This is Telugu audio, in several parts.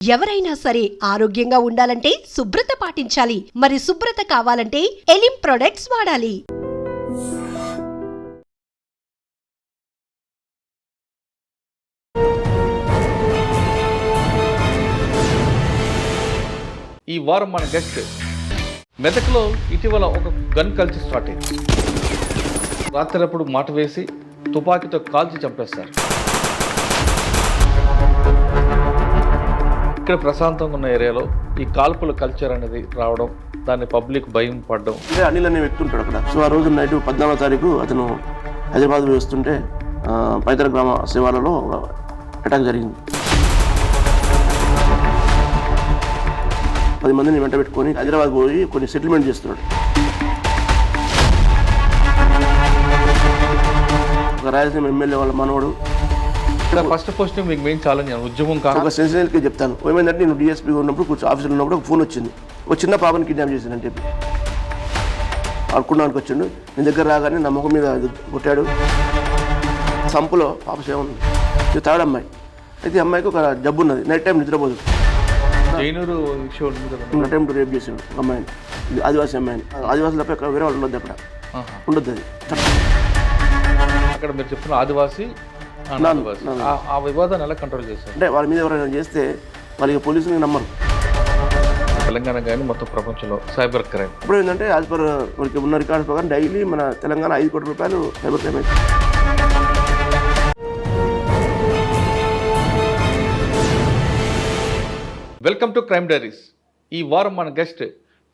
ఎవరైనా సరే ఆరోగ్యంగా ఉండాలంటే శుభ్రత పాటించాలి. మరి శుభ్రత కావాలంటే ఎలిం ప్రొడక్ట్స్ వాడాలి. ఈ వారం మన గెస్ట్ మెదక్లో ఇటీవల ఒక గన్ కల్చర్ స్టార్ట్ అయింది. రాత్రప్పుడు మాట వేసి తుపాకీతో కాల్చి చంపేస్తారు. ఇక్కడ ప్రశాంతంగా ఉన్న ఏరియాలో ఈ కాల్పుల కల్చర్ అనేది రావడం, దాన్ని పబ్లిక్ భయం పడడం. అనిల్ అనే వ్యక్తి ఉంటాడు అక్కడ. సో ఆ రోజు నైట్ 14వ తారీఖు అతను హైదరాబాద్ వస్తుంటే పైతర గ్రామ శివాలలో అటాక్ జరిగింది. 10 మందిని వెంట పెట్టుకొని హైదరాబాద్ పోయి కొన్ని సెటిల్మెంట్ చేస్తున్నాడు. ఒక రాయలసీమ ఎమ్మెల్యే వాళ్ళ మనోడు. ఇక్కడ ఫస్ట్ మీకు మెయిన్ ఛాలెంజ్ ఉద్యమం కాదు. ఒక సెన్సిటివ్కి చెప్తాను. ఏమైందంటే నేను డిఎస్పీగా ఉన్నప్పుడు కూర్చో ఆఫీసులో ఉన్నప్పుడు ఒక ఫోన్ వచ్చింది. ఒక చిన్న పాపని కిడ్నాప్ చేశానని చెప్పి అనుకున్నానికి వచ్చిండు. నేను దగ్గర రాగానే నా ముఖం మీద కొట్టాడు. సంపులో పాప సేవ ఉంది. ఇది థర్డ్ అమ్మాయి. అయితే అమ్మాయికి ఒక జబ్బు ఉన్నది, నైట్ టైం నిద్రపోదు. నైట్ టైం రేప్ చేసాడు ఒక అమ్మాయిని, ఆదివాసీ అమ్మాయిని. ఆదివాసులు తప్ప వేరే వాళ్ళు ఉండొద్దు, అక్కడ ఉండొద్దు. అది అక్కడ మీరు చెప్తున్న ఆదివాసీ ఆ వివాదాన్ని ఎలా కంట్రోల్ చేస్తారు అంటే వాళ్ళ మీద ఎవరైనా చేస్తే వాళ్ళకి పోలీసులు నమ్మరు. తెలంగాణ కానీ మొత్తం ప్రపంచంలో సైబర్ క్రైమ్ ఇప్పుడు ఏంటంటే యాజ్ పర్ మనకి ఉన్న రికార్డ్స్ ప్రకారం డైలీ మన తెలంగాణ 5 కోట్ల రూపాయలు సైబర్ క్రైమ్ అయితే. Welcome to crime diaries. ఈ వారం మన గెస్ట్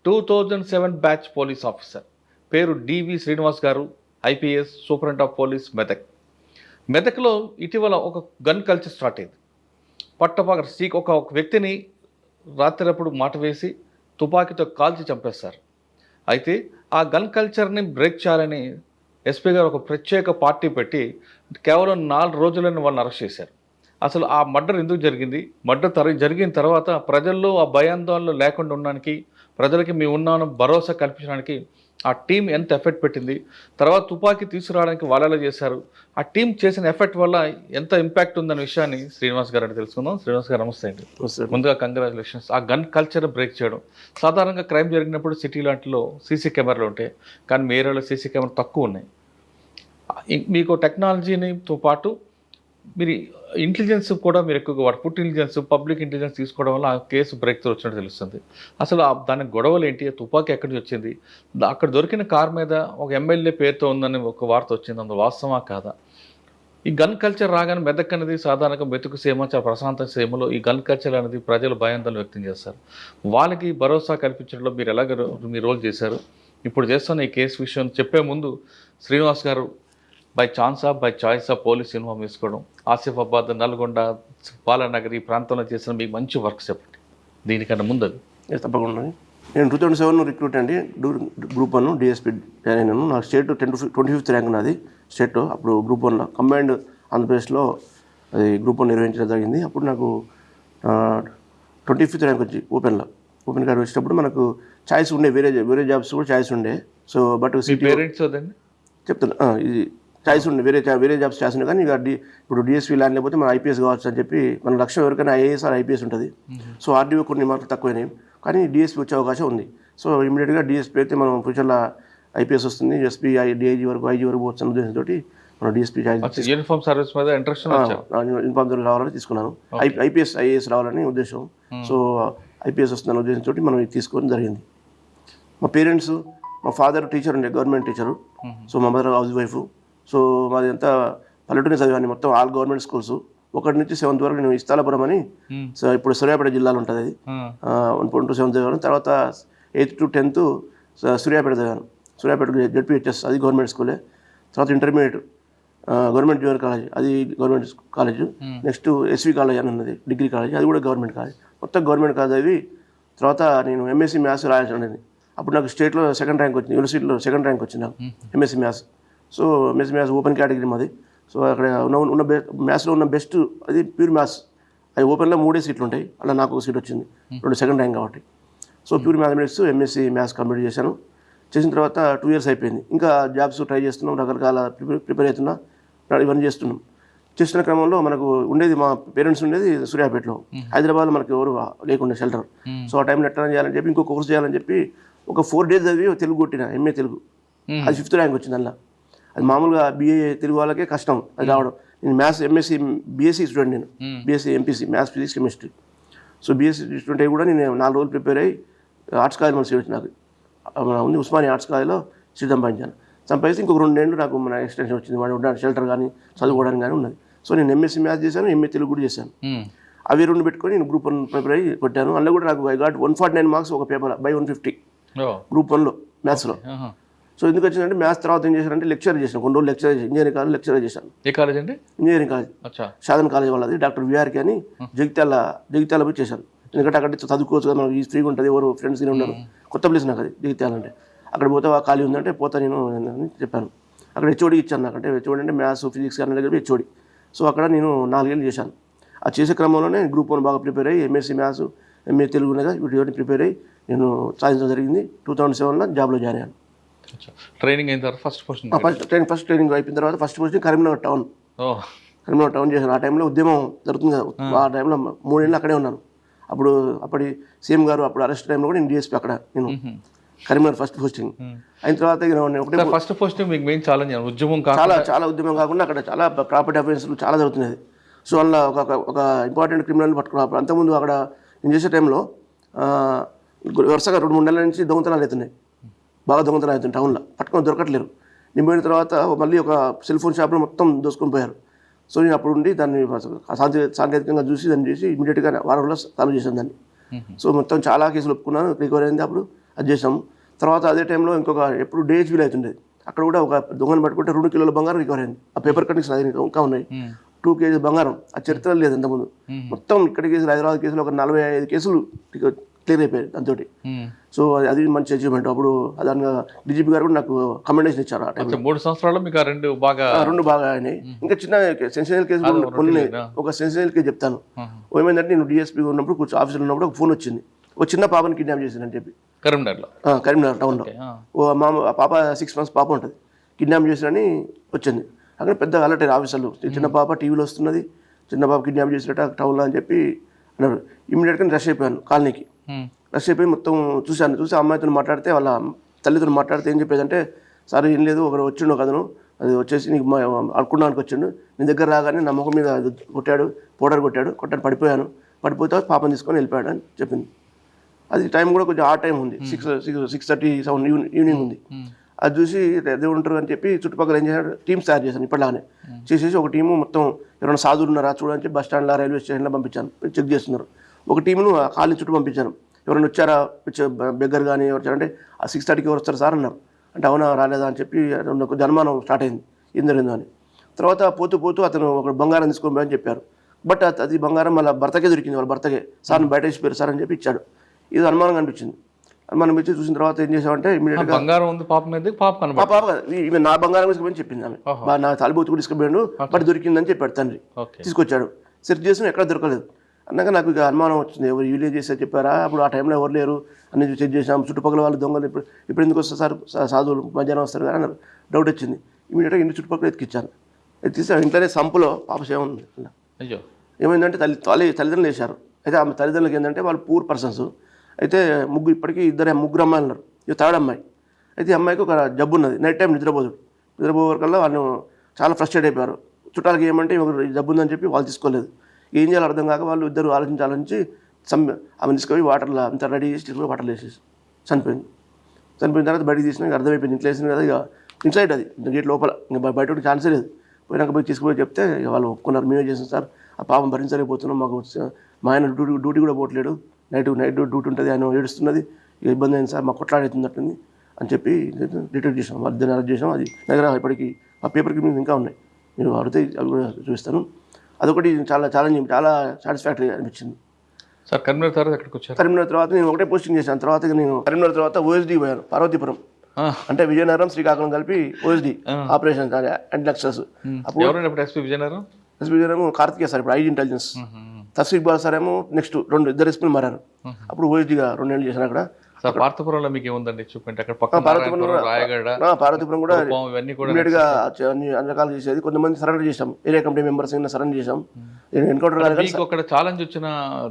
2007 బ్యాచ్ పోలీస్ ఆఫీసర్, పేరు డివి శ్రీనివాస్ గారు, ఐపీఎస్ సూపరింటెండెంట్ ఆఫ్ పోలీస్ మెదక్లో ఇటీవల ఒక గన్ కల్చర్ స్టార్ట్ అయింది. పట్టపగల ఒక వ్యక్తిని రాత్రప్పుడు మాట వేసి తుపాకీతో కాల్చి చంపేస్తారు. అయితే ఆ గన్ కల్చర్ని బ్రేక్ చేయాలని ఎస్పీ గారు ఒక ప్రత్యేక పార్టీ పెట్టి కేవలం 4 రోజులని వాళ్ళని అరెస్ట్ చేశారు. అసలు ఆ మర్డర్ ఎందుకు జరిగింది, మర్డర్ జరిగిన తర్వాత ప్రజల్లో ఆ భయాందోళనలు లేకుండా ఉండడానికి, ప్రజలకి మీ ఉన్నాను భరోసా కల్పించడానికి ఆ టీం ఎంత ఎఫెక్ట్ పెట్టింది, తర్వాత తుపాకీ తీసుకురావడానికి వాళ్ళు ఎలా చేశారు, ఆ టీం చేసిన ఎఫెక్ట్ వల్ల ఎంత ఇంపాక్ట్ ఉందనే విషయాన్ని శ్రీనివాస్ గారు అంటే తెలుసుకుందాం. శ్రీనివాస్ గారు నమస్తే అండి. ముందుగా కంగ్రాచులేషన్స్. ఆ గన్ కల్చర్ బ్రేక్ చేయడం, సాధారణంగా క్రైమ్ జరిగినప్పుడు సిటీ లాంటిలో సీసీ కెమెరాలు ఉంటాయి, కానీ మీ ఏరియాలో సీసీ కెమెరా తక్కువ ఉన్నాయి. మీకు టెక్నాలజీనితో పాటు మీరు ఇంటెలిజెన్స్ కూడా మీరు ఎక్కువగా వాడు ఫుడ్ ఇంటెలిజెన్స్, పబ్లిక్ ఇంటెలిజెన్స్ తీసుకోవడం వల్ల ఆ కేసు బ్రేక్ త్రూ వచ్చినట్టు తెలుస్తుంది. అసలు దాని గొడవలు ఏంటి, తుపాకీ ఎక్కడి నుంచి వచ్చింది, అక్కడ దొరికిన కార్ మీద ఒక ఎమ్మెల్యే పేరుతో ఉందని ఒక వార్త వచ్చింది, అందులో వాస్తవమా కాదా? ఈ గన్ కల్చర్ రాగానే మెదక్ అనేది సాధారణంగా మెతుకు సీమ, చాలా ప్రశాంత సీమలో ఈ గన్ కల్చర్ అనేది ప్రజలు భయాందోళన వ్యక్తం చేస్తారు. వాళ్ళకి భరోసా కల్పించడంలో మీరు ఎలాగ మీ రోల్ చేశారు? ఇప్పుడు చేస్తున్న ఈ కేసు విషయం చెప్పే ముందు శ్రీనివాస్ గారు బై ఛాన్సా బై చాయిసా పోలీస్ యూనిఫామ్ వేసుకోవడం, ఆసిఫాబాద్, నల్గొండ, బాలానగర్ ఈ ప్రాంతంలో చేసిన మీకు మంచి వర్క్ చెప్పండి దీనికన్నా ముందు. అది తప్పకుండా. నేను 2007 రిక్రూట్ అండి, గ్రూప్ 1 డిఎస్పీ జాయిన్ అయినాను. నాకు స్టేట్ 25th ర్యాంక్ ఉన్నది స్టేట్లో. అప్పుడు గ్రూప్ 1లో కంబైన్డ్ ఆంధ్రప్రదేశ్లో అది గ్రూప్ 1 నిర్వహించడం జరిగింది. అప్పుడు నాకు 25th ర్యాంక్ వచ్చి ఓపెన్ కార్డు వచ్చేటప్పుడు మనకు ఛాయిస్ ఉండే, వేరే జాబ్స్ కూడా ఛాయిస్ ఉండే. సో బట్ పేరెంట్స్ చెప్తున్నా, ఇది ఛాయిస్ ఉండే, వేరే జాబ్స్ ఛాయిస్ ఉండే. కానీ ఇక ఇప్పుడు డిఎస్పీ ల్యాండ్ లేకపోతే మన ఐపీఎస్ కావచ్చు అని చెప్పి మన లక్ష్యం ఎవరికైనా ఐఏఎస్ ఆర్ ఐపీఎస్ ఉంటుంది. సో ఆర్డీఓ కొన్ని మార్కులు తక్కువైనాయి, కానీ డిఎస్పీ వచ్చే అవకాశం ఉంది. సో ఇమీడియట్గా డిఎస్పీ అయితే మనం ఫ్యూచర్లో ఐపీఎస్ వస్తుంది, ఎస్పీ డిఐజీ వరకు ఐజీ వరకు పోవచ్చు అన్న ఉద్దేశంతో మనం డిఎస్పీ యూనిఫామ్ సర్వీస్ మీద యూనిఫామ్ రావాలని తీసుకున్నాను. ఐఏఎస్ రావాలని ఉద్దేశం. సో ఐపీఎస్ వస్తుందన్న ఉద్దేశంతో మనం ఇది తీసుకోవడం జరిగింది. మా పేరెంట్స్, మా ఫాదర్ టీచర్ ఉండే, గవర్నమెంట్ టీచరు. సో మా మదర్ హౌస్ వైఫ్. సో మాది అంతా పల్లెటూరుని చదివాను, మొత్తం ఆల్ గవర్నమెంట్ స్కూల్స్. 1 నుంచి 7th వరకు నేను ఇస్తాలపురం అని, సో ఇప్పుడు సూర్యాపేట జిల్లాలో ఉంటుంది అది. 1 to 7 చదివాను. తర్వాత 8th to 10th సూర్యాపేట చదివాను. సూర్యాపేట జెడ్పీహెచ్ఎస్, అది గవర్నమెంట్ స్కూలే. తర్వాత ఇంటర్మీడియట్ గవర్నమెంట్ జూనియర్ కాలేజ్, అది government college. Next SV college అని ఉన్నది, డిగ్రీ కాలేజ్, అది కూడా గవర్నమెంట్ కాలేజ్. మొత్తం గవర్నమెంట్ కాలేజ్ అవి. తర్వాత నేను ఎంఎస్సీ మ్యాథ్స్ రాయాల్సి ఉండేది. అప్పుడు నాకు స్టేట్లో 2nd ర్యాంక్ వచ్చింది, యూనివర్సిటీలో 2nd ర్యాంక్ వచ్చింది నాకు MSc maths. So MSc maths open category మాది. సో అక్కడ ఉన్న మ్యాథ్స్లో ఉన్న బెస్ట్ అది ప్యూర్ మ్యాథ్స్. అది ఓపెన్లో 3 సీట్లు ఉంటాయి, అలా నాకు ఒక సీట్ వచ్చింది, 2nd ర్యాంక్ కాబట్టి. So pure mathematics MSc maths complete చేశాను. చేసిన తర్వాత 2 years అయిపోయింది. ఇంకా జాబ్స్ ట్రై చేస్తున్నాం, రకరకాల ప్రిపేర్ అవుతున్నా, ఇవన్నీ చేస్తున్నాం. చేస్తున్న క్రమంలో మనకు ఉండేది మా పేరెంట్స్ ఉండేది సూర్యాపేటలో, హైదరాబాద్లో మనకి ఎవరు లేకుండా షెల్టర్. సో ఆ టైంలో ఎట్లా చేయాలని చెప్పి ఇంకో కోర్స్ చేయాలని చెప్పి ఒక 4 days చదివి తెలుగు కొట్టిన, ఎంఏ తెలుగు. అది 5th ర్యాంక్ వచ్చింది అలా. అది మామూలుగా బీఏ తెలుగు వాళ్ళకే కష్టం అది రావడం. నేను మ్యాథ్స్ ఎంఎస్సి బీఎస్సీ స్టూడెంట్, నేను BSc MPC maths physics chemistry. So BSc student అయ్యి కూడా నేను 4 రోజులు ప్రిపేర్ అయ్యి ఆర్ట్స్ కాలేజ్ మన సీట్ వచ్చి నాకు ఉంది, ఉస్మానియా ఆర్ట్స్ కాలేజ్లో సీట్ సంపాదించి ఇంకొక 2 ఏళ్ళు నాకు మన ఎక్స్టెన్షన్ వచ్చింది, వాడు ఉండడానికి షెల్టర్ కానీ చదువుకోవడానికి కానీ ఉన్నది. సో నేను ఎంఎస్సీ మ్యాథ్స్ చేశాను, ఎంఏ తెలుగు కూడా చేశాను. అవి 2 పెట్టుకొని నేను గ్రూప్ 1 ప్రిపేర్ అయ్యి కొట్టాను. అందులో కూడా నాకు ఐ గాట్ 149 మార్క్స్ ఒక పేపర్ బై 150 గ్రూప్ 1లో మ్యాథ్స్లో. సో ఎందుకు వచ్చిందంటే మ్యాథ్స్ తర్వాత ఏం చేశానంటే లెక్చర్ చేశాను, కొన్ని రోజులు లెక్చర్ చేశాను, ఇంజనీరింగ్ కాలేజ్ లెక్చర్ చేశాను. ఏ కాలేజ్ అండి? ఇంజనీరింగ్ కాలేజ్, షాదన్ కాలేజ్ వాళ్ళది, డాక్టర్ విఆర్కే అని జగిత్యాల పోయి చేశాను. ఎందుకంటే అక్కడ చదువుకోవచ్చు కదా, మనకి ఫ్రీగా ఉంటుంది, ఎవరు ఫ్రెండ్స్ ఉన్నారు. కొత్త ప్లేస్ నాకు అది జగిత్యాల అంటే. అక్కడ పోతే ఖాళీ ఉందంటే పోతా నేను అని చెప్పాను. అక్కడ హెచ్ఓడి ఇచ్చాను నాకు, అంటే హెచ్ఓడి అంటే మ్యాథ్స్ ఫిజిక్స్ అన్న దగ్గర హెచ్ఓడి. సో అక్కడ నేను 4 ఏళ్ళు చేశాను. ఆ చేసే క్రమంలోనే గ్రూప్ 1 బాగా ప్రిపేర్ అయ్యి ఎంఎస్సీ మ్యాథ్స్ ఎంఏ తెలుగు వీటి ప్రిపేర్ అయ్యి నేను సాధించడం జరిగింది. 2007లో జాబ్లో జాయిన్ అయ్యాను. ట్రైనింగ్ అయిన తర్వాత ఫస్ట్ ట్రైనింగ్ అయిపోయిన తర్వాత ఫస్ట్ పోస్టింగ్ కరీంనగర్ టౌన్ చేశాను. ఆ టైంలో ఉద్యమం జరుగుతుంది కదా, ఆ టైంలో 3 ఏళ్ళు అక్కడే ఉన్నాను. అప్పటి సీఎం గారు అప్పుడు అరెస్ట్ టైంలో కూడా నేను డిఎస్పీ అక్కడ, నేను కరీంనగర్ ఫస్ట్ పోస్టింగ్ అయిన తర్వాత ఫస్ట్ పోస్టింగ్ మీకు మెయిన్ ఛాలెంజ్ ఉద్యమం చాలా ఉద్యమం కాకుండా అక్కడ చాలా ప్రాపర్టీ అఫెన్స్లు చాలా జరుగుతున్నాయి. సో అందులో ఒక ఇంపార్టెంట్ క్రిమినల్ని పట్టుకున్నప్పుడు అంతకుముందు అక్కడ నేను చేసే టైంలో వరుసగా 2-3 నెలల నుంచి దొంగతనాలు అవుతున్నాయి, బాగా దొంగతనాలు అవుతున్నాయి టౌన్లో, పట్టుకొని దొరకట్లేరు. నేను పోయిన తర్వాత మళ్ళీ ఒక సెల్ ఫోన్ షాప్లో మొత్తం దోసుకొని పోయారు. సో నేను అప్పుడు ఉండి దాన్ని సాంకేతికంగా చూసి ఇమీడియట్గా వారంలో సాల్వ్ చేశాను దాన్ని. సో మొత్తం చాలా కేసులు ఒప్పుకున్నాను, రికవరీ అయింది, అప్పుడు అది చేసాము. తర్వాత అదే టైంలో ఇంకొక ఎప్పుడు DHB అవుతుండేది, అక్కడ కూడా ఒక దొంగను పట్టుకుంటే 2 కిలోల బంగారం రికవరీ అయింది. ఆ పేపర్ కటింగ్స్ అది ఇంకా ఉన్నాయి, 2 kg బంగారం. ఆ చరిత్ర లేదు అంతకుముందు. మొత్తం ఇక్కడ కేసులు, హైదరాబాద్ కేసులు ఒక 45 కేసులు క్లియర్ అయిపోయాయి దాంతో. సో అది మంచి అచీవ్మెంట్. అప్పుడు దానిగా డీజీపీ గారు కూడా నాకు కమెండేషన్ ఇచ్చారు. ఆ టైం 3 సంవత్సరాలు మీకు 2 బాగా అయినాయి. ఇంకా చిన్న సెన్సిటివ్ కేసులు కొన్ని, ఒక సెన్సిటివ్ కేసు చెప్తాను. ఏమైందంటే నేను డిఎస్పీ ఉన్నప్పుడు ఆఫీసులో ఉన్నప్పుడు ఒక ఫోన్ వచ్చింది, ఒక చిన్న పాపని కిడ్నాప్ చేసిందని చెప్పి కరీంనగర్ టౌన్లో. మా పాప 6 months పాప ఉంటుంది, కిడ్నాప్ చేసినని వచ్చింది. అక్కడ పెద్ద అలర్ట్ అయ్యారు ఆఫీసర్లు, చిన్న పాప టీవీలో వస్తున్నది, చిన్న పాప కిడ్నాప్ చేసినట్టు టౌన్లో అని చెప్పి అన్నారు. ఇమీడియట్గా రష్ అయిపోయాను కాలనీకి. రష్ అయిపోయి మొత్తం చూసి అమ్మాయితో మాట్లాడితే, వాళ్ళ తల్లితో మాట్లాడితే ఏం చెప్పేదంటే, సార్ ఏం లేదు, ఒకరు వచ్చిండు ఒక అతను, అది వచ్చేసి నీకు అడుకున్నానికి వచ్చిండు, నీ దగ్గర రాగానే నా ముఖం మీద కొట్టాడు, పౌడర్ కొట్టాడు, పడిపోతే పాపని తీసుకొని వెళ్ళిపోయాడు అని చెప్పింది. అది టైం కూడా కొంచెం ఆ టైం ఉంది, 6:37 ఈవినింగ్ ఉంది. అది చూసి ఎవరు ఉంటారు అని చెప్పి చుట్టుపక్కల ఏం చేశాడు, టీమ్స్ తయారు చేశాను ఇప్పటిలాగానే. చేసేసి ఒక టీము మొత్తం ఎవరైనా సాధువులు ఉన్నారా చూడని చెప్పి బస్ స్టాండ్లో, రైల్వే స్టేషన్లో పంపించాను, చెక్ చేస్తున్నారు. ఒక టీమును కాలనీ చుట్టూ పంపించాను, ఎవరైనా వచ్చారా, బెగ్గర్ కానీ ఎవరు వచ్చారంటే ఆ 6:30కి ఎవరు వస్తారు సార్ అన్నారు. అంటే అవునా రాలేదా అని చెప్పి నాకు జన్మానం స్టార్ట్ అయింది, ఏం జరిగిందో అని. తర్వాత పోతూ అతను ఒక బంగారం తీసుకొని పోయని చెప్పారు. బట్ అది బంగారం వాళ్ళ భర్తకే దొరికింది, వాళ్ళ భర్తకే. సార్ని బయట వేసిపోయారు సార్ అని చెప్పి ఇచ్చాడు. ఇది అనుమానం అనిపించింది. అనుమానం వచ్చి చూసిన తర్వాత ఏం చేసామంటే ఇమీడియట్గా బంగారం ఉంది పాప మీద, పాప ఈమె నా బంగారం తీసుకుని చెప్పింది, ఆమె నా తాలిబోతు కూడా తీసుకుపోయాడు, బట్ దొరికిందని చెప్పాడు తండ్రి. తీసుకొచ్చాడు, సెర్చ్ చేసిన ఎక్కడ దొరకలేదు. అన్నాక నాకు ఇక అనుమానం వచ్చింది, ఎవరు విలేజ్ చేస్తే చెప్పారా, అప్పుడు ఆ టైంలో ఎవరు లేరు అని చెక్ చేసాం. చుట్టుపక్కల వాళ్ళు దొంగలు ఇప్పుడు ఎందుకు వస్తారు సార్, సాధువులు మధ్యాహ్నం వస్తారు కదా అన్నారు. డౌట్ వచ్చింది, ఇమీడియట్గా ఇంటి చుట్టుపక్కల ఎత్తికిచ్చాను. ఎత్తిస్తే ఇంట్లోనే సంపులో పాప సేవ ఉంది. అయ్యో, ఏమైందంటే తల్లిదండ్రులు వేశారు. అయితే ఆమె తల్లిదండ్రులకి ఏంటంటే వాళ్ళు పూర్ పర్సన్స్. అయితే ఇప్పటికీ ముగ్గురు అమ్మాయిలు ఉన్నారు, ఇది థర్డ్ అమ్మాయి. అయితే ఈ అమ్మాయికి ఒక జబ్బు ఉన్నది, నైట్ టైం నిద్రపోవరకల్లా వాళ్ళు చాలా ఫ్రస్ట్రేట్ అయిపోయారు. చుట్టాలకి ఏమంటే జబ్బు ఉందని చెప్పి వాళ్ళు తీసుకోలేదు. ఏం చేయాలో అర్థం కాక వాళ్ళు ఇద్దరు ఆలోచించి ఆమె తీసుకొని వాటర్లో అంతా రెడీ చేసి తీసుకొని వాటర్లో వేసేసి చనిపోయిన తర్వాత బయటకు తీసినా అర్థమైపోయింది, ఇంట్లో వేసింది కదా, ఇక ఇన్సైడ్ అది గేట్ లోపల, ఇంకా బయట ఛాన్సే లేదు. పోయినాక పోయి తీసుకుపోయి చెప్తే వాళ్ళు ఒప్పుకున్నారు, మేమే చేసాం సార్, ఆ పాపం భరించలేకపోతున్నాం, మాకు మా ఆయన డ్యూటీ కూడా పోవట్లేడు, నైట్ డ్యూటీ ఉంటుంది, ఆయన ఏడుస్తున్నది, ఇక ఇబ్బంది అయింది సార్, మాకు కొట్లాడుతున్నట్టుంది అని చెప్పి డిటెక్ట్ చేసాం. వాళ్ళిద్దరిని అరెస్ట్ చేసాం. అది దగ్గర ఇప్పటికీ ఆ పేపర్ క్లిప్పింగ్స్ ఇంకా ఉన్నాయి, నేను అడిగితే అవి కూడా చూపిస్తాను. అదొకటి చాలా ఛాలెంజింగ్, చాలా సాటిస్ఫాక్టరీ అనిపించింది. సార్ కరీంనగర్ తర్వాత ఎక్కడికి వచ్చారు? కరీంనగర్ తర్వాత నేను ఒకటే పోస్టింగ్ చేశాను. తర్వాత నేను కరీంనగర్ తర్వాత OSD పోయాను, పార్వతీపురం, అంటే విజయనగరం శ్రీకాకుళం కలిపి OSD ఆపరేషన్ యాంటీ నక్సల్స్. అప్పుడు ఎస్పీ విజయనగరం కార్తికేయ సార్, ఇప్పుడు IG ఇంటెలిజెన్స్ తస్వీక్ బాల్ సార్ ఏమో నెక్స్ట్ ఇద్దరు ఎస్పీలు మారారు. అప్పుడు ఓఎస్డీగా 2 ఏళ్ళు చేశాను అక్కడ. సార్ పార్థపురంలో మీకు ఏముందండి చూపించండి. అక్కడ పక్కన రాయగడ, పార్వతీపురం కూడా ఇవన్నీ కూడా ఇమీడియట్ గా అన్ని రకాలు చేసేది. కొంతమంది సరెండర్ చేసాం, ఏరియా కమిటీ మెంబర్స్ సరెండర్ చేసాం. ఎన్కౌంటర్ కాలేదు. మీకు అక్కడ ఛాలెంజ్ వచ్చిన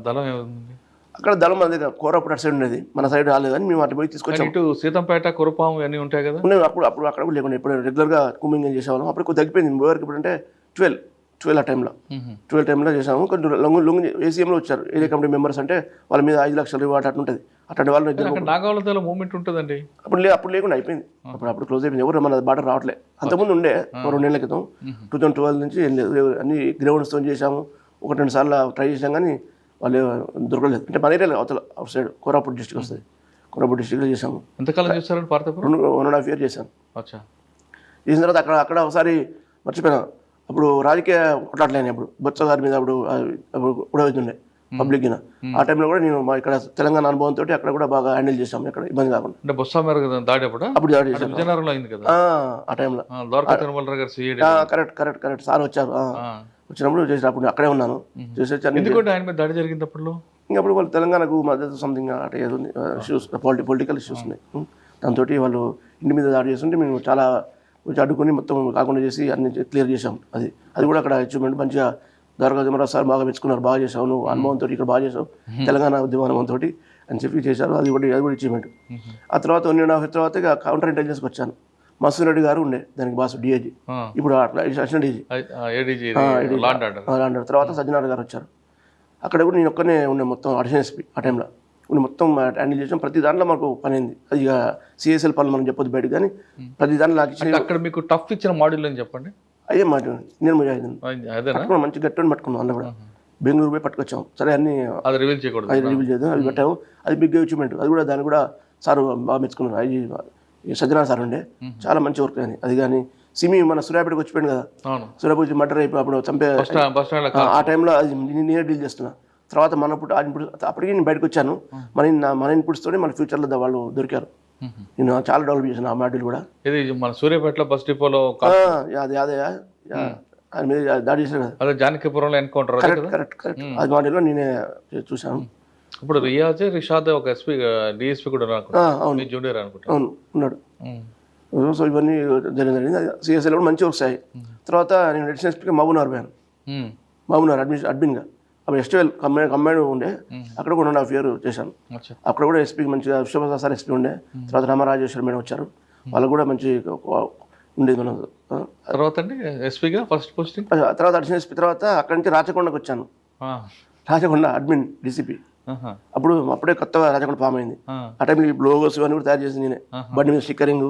దళం ఏముంది? అక్కడ దళం మన దగ్గర కోరాపుట్ అటు సైడ్ ఉండేది, మన సైడ్ రాలేదు కానీ మేము అటు పోయి తీసుకొచ్చాం. ఇటు సీతంపేట, కురపాం ఇవన్నీ ఉంటాయి కదా. అప్పుడు అక్కడ కూడా లేకుండా ఇప్పుడు రెగ్యులర్ గా కూమింగ్ చేసేవాళ్ళం. అప్పుడు కొద్దిగా తగ్గిపోయింది. పోయేవారికి ఇప్పుడు అంటే 12 ఆ టైంలో 12 టైంలో చేసాము. కొంచెం లొంగి ఏసీఎంలో వచ్చారు ఏరియా కమిటీ మెంబర్స్, అంటే వాళ్ళ మీద 5 లక్షలు రివార్డ్ అట్లా ఉంటుంది. అట్లాంటి వాళ్ళు నాగావళిలో మూవ్మెంట్ ఉంటుందండి. అప్పుడు లేకుండా అయిపోయింది. అప్పుడు క్లోజ్ అయిపోయింది. ఎవరు మన బార్డర్ రావట్లే. అంతకుముందు ఉండే 2 ఏళ్ల క్రితం 2012 నుంచి అన్ని గ్రౌండ్స్తో చేసాము. 1-2 సార్లు ట్రై చేసాం కానీ వాళ్ళు దొరకలేదు. అంటే మన ఏరియాలో అవతల అవుట్ సైడ్ కోరాపుట్ డిస్ట్రిక్ట్ వస్తుంది. కోరాపుట్ డిస్ట్రిక్ట్లో చేసాము. ఎంతకాలం చేశారండి పార్థపురం? 1.5 years చేశాను. అచ్చా. చేసిన తర్వాత అక్కడ ఒకసారి మర్చిపోయినా, అప్పుడు రాజకీయ కొట్లాట్లేని అప్పుడు బొత్స గారి మీద అప్పుడు ఉడవుతుండే పబ్లిక్ గిన. ఆ టైంలో కూడా నేను ఇక్కడ తెలంగాణ అనుభవంతో అక్కడ కూడా బాగా హ్యాండిల్ చేసాం, ఎక్కడ ఇబ్బంది కాకుండా. అంటే బొత్స మీద దాడి అప్పుడు దాడి చేసాం. విజయనగరంలో అయింది కదా ఆ టైంలో. కరెక్ట్ సార్ వచ్చారు. వచ్చినప్పుడు చేసి అప్పుడు అక్కడే ఉన్నాను. చేసేసాను. ఎందుకంటే ఆయన మీద దాడి జరిగింది అప్పుడు. ఇంకా అప్పుడు వాళ్ళు తెలంగాణకు మద్దతు సంథింగ్ అట్లా ఏదో ఇష్యూస్, పొలిటికల్ ఇష్యూస్ ఉన్నాయి. దాంతో వాళ్ళు ఇంటి మీద దాడి చేస్తుంటే మేము చాలా అడ్డుకొని మొత్తం కాకుండా చేసి అన్ని క్లియర్ చేసాం. అది కూడా అక్కడ అచీవ్మెంట్. మంచిగా దర్గా సార్ బాగా మెచ్చుకున్నారు, బాగా చేసావు నువ్వు అనుభవంతో, ఇక్కడ బాగా చేసావు తెలంగాణ ఉద్యమ అనుభవంతో అని చెప్పి చేశారు. అది కూడా అచీవ్మెంట్. ఆ తర్వాత 1.5 years తర్వాత ఇక కౌంటర్ ఇంటెలిజెన్స్కి వచ్చాను. మసూద్ రెడ్డి గారు ఉండే దానికి బాస్ డిఐజీ, ఇప్పుడు అసిస్టెంట్ డీజీ. తర్వాత సజ్జనార్ గారు వచ్చారు. అక్కడ కూడా నేను ఒక్కనే ఉండే మొత్తం అడిషనల్ ఎస్పీ ఆ టైంలో ఉండి మొత్తం హ్యాండిల్ చేసాం. ప్రతి దాంట్లో మాకు పని అయింది. అది ఇక సిఎస్ఎల్ పనులు మనం చెప్పొద్దు బయట, కానీ ప్రతి దాంట్లో నాకు ఇచ్చిన. అక్కడ మీకు టఫ్ ఇచ్చిన మాడ్యూల్ అని చెప్పండి. అయ్యే మాట నేను ముజాహిదీన్ మంచి గట్టుని పట్టుకున్నాం. అందులో కూడా బెంగళూరు పోయి పట్టుకొచ్చాం. సరే అన్ని అది రివీల్ చేయకూడదు, అది రివీల్ చేయదు, అది పెట్టాము. అది బిగ్ అచీవ్మెంట్. అది కూడా దాన్ని కూడా సార్ బాగా మెచ్చుకున్నారు. అది సజ్జనార్ సార్ ఉండే చాలా మంచి వర్క్ అని. అది కానీ సిమి మన సూర్యాపేటకి వచ్చిపోయింది కదా, సూర్యాపేట వచ్చి మర్డర్ అయిపోయి అప్పుడు చంపే ఆ టైంలో అది నేనే డీల్ చేస్తున్నా. తర్వాత అప్పటికి నేను బయటకు వచ్చాను. మన ఇన్పుట్స్ తోటి మన ఫ్యూచర్లో వాళ్ళు దొరికారు. నేను చాలా డెవలప్ చేశాను ఆ మాడ్యూల్ కూడా. ఇది మన సూర్యాపేటలో బస్ డిపోలో అదే ఆయన మీద దాడి చేశారు కదా, అదే జానకిపురంలో ఎన్కౌంటర్. కరెక్ట్ అది మాడ్యూల్లో నేనే చూశాను. ఇప్పుడు రిషాద్ ఒక ఎస్పీ డిఎస్పీ కూడా జూనియర్ అనుకుంటా. అవును ఉన్నాడు. సో ఇవన్నీ జరిగింది. సిఎస్ఐలో కూడా మంచి వస్తాయి. తర్వాత నేను అడిషనల్ ఎస్పీగా మహబూబ్నగర్ పోయాను. మహబూబ్నగర్ అడ్మిన్గా అప్పుడు ఎస్టీఎల్ కంబైన్ ఉండే, అక్కడ కూడా 1.5 years చేశాను. అక్కడ కూడా ఎస్పీకి మంచిగా విశ్వప్రసాద్ సార్ ఎస్పీ ఉండే. తర్వాత రామరాజేశ్వర మేడం వచ్చారు, వాళ్ళు కూడా మంచి ఉండేది. మనం తర్వాత ఎస్పీగా ఫస్ట్ పోస్టింగ్, తర్వాత అడిషనల్ ఎస్పీ. తర్వాత అక్కడి నుంచి రాచకొండకు వచ్చాను. Rachakonda admin DCP. అప్పుడే కొత్తగా రాచకొండ ఫామ్ అయింది. ఆ టైం లోగోస్ ఇవన్నీ కూడా తయారు చేసింది నేనే. బండి మీద స్టిక్కరింగ్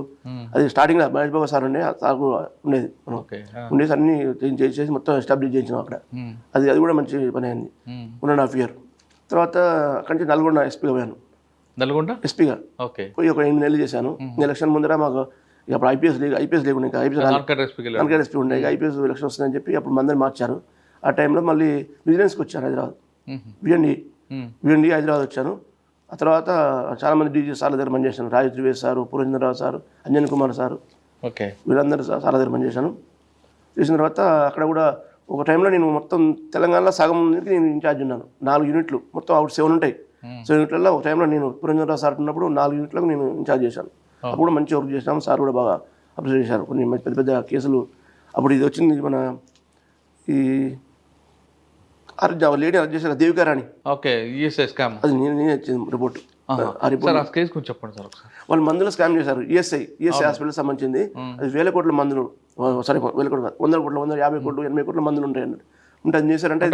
అది స్టార్టింగ్ లో మహేష్ బాబు సార్ ఉండే, సార్ ఉండేది. ఉండేసి అన్ని చేసి మొత్తం ఎస్టాబ్లిష్ చేయించాం అక్కడ. అది కూడా మంచి పని అయింది. 1.5 years. తర్వాత అక్కడి నుంచి నల్గొండ ఎస్పీగా పోయాను. నల్గొండ ఎస్పీగా పోయి ఒక 8 నెలలు చేశాను. ఎలక్షన్ ముందర మాకు అప్పుడు ఐపీఎస్ లేకుండా ఇంకా ఐపీఎస్ ఎస్పీ ఉండే. ఐపీఎస్ ఎలక్షన్ వస్తుందని చెప్పి అప్పుడు మందరిని మార్చారు. ఆ టైంలో మళ్ళీ విజిలెన్స్కి వచ్చాను హైదరాబాద్. విఎండి హైదరాబాద్ వచ్చాను. ఆ తర్వాత చాలామంది డీజీ సార్ల దగ్గర పనిచేశాను. Raju Trivedi sir, Puranjanarao sir, Anjan Kumar sir, వీళ్ళందరూ సార్ల దగ్గర పనిచేశాను. చేసిన తర్వాత అక్కడ కూడా ఒక టైంలో నేను మొత్తం తెలంగాణలో సగం నేను ఇన్ఛార్జ్ ఉన్నాను. 4 units మొత్తం అవుట్ 7 ఉంటాయి. 7 unitsలో ఒక టైంలో నేను పురంజనరావు సార్ ఉన్నప్పుడు 4 unitsలకు నేను ఇన్ఛార్జ్ చేశాను. అప్పుడు మంచి వర్క్ చేసాము. సార్ కూడా బాగా అప్రిషియేట్ చేశారు. కొన్ని పెద్ద పెద్ద కేసులు అప్పుడు ఇది వచ్చింది మన ఈ లేడీ అరెస్ట్ చేశారు దేవికారాణి. అది నేనే ఇచ్చింది రిపోర్ట్. ఆ రిపోర్ట్ చెప్పండి సార్. వాళ్ళు మందులు స్కామ్ చేశారు. ఈఎస్ఐ హాస్పిటల్ సంబంధించింది. అది 1000 కోట్ల మందులు, సారీ 1000 కోట్లు 100 కోట్లు 150 కోట్లు 80 కోట్ల మందులు ఉంటాయి అన్నట్టు. ఉంటే అది చేశారంటే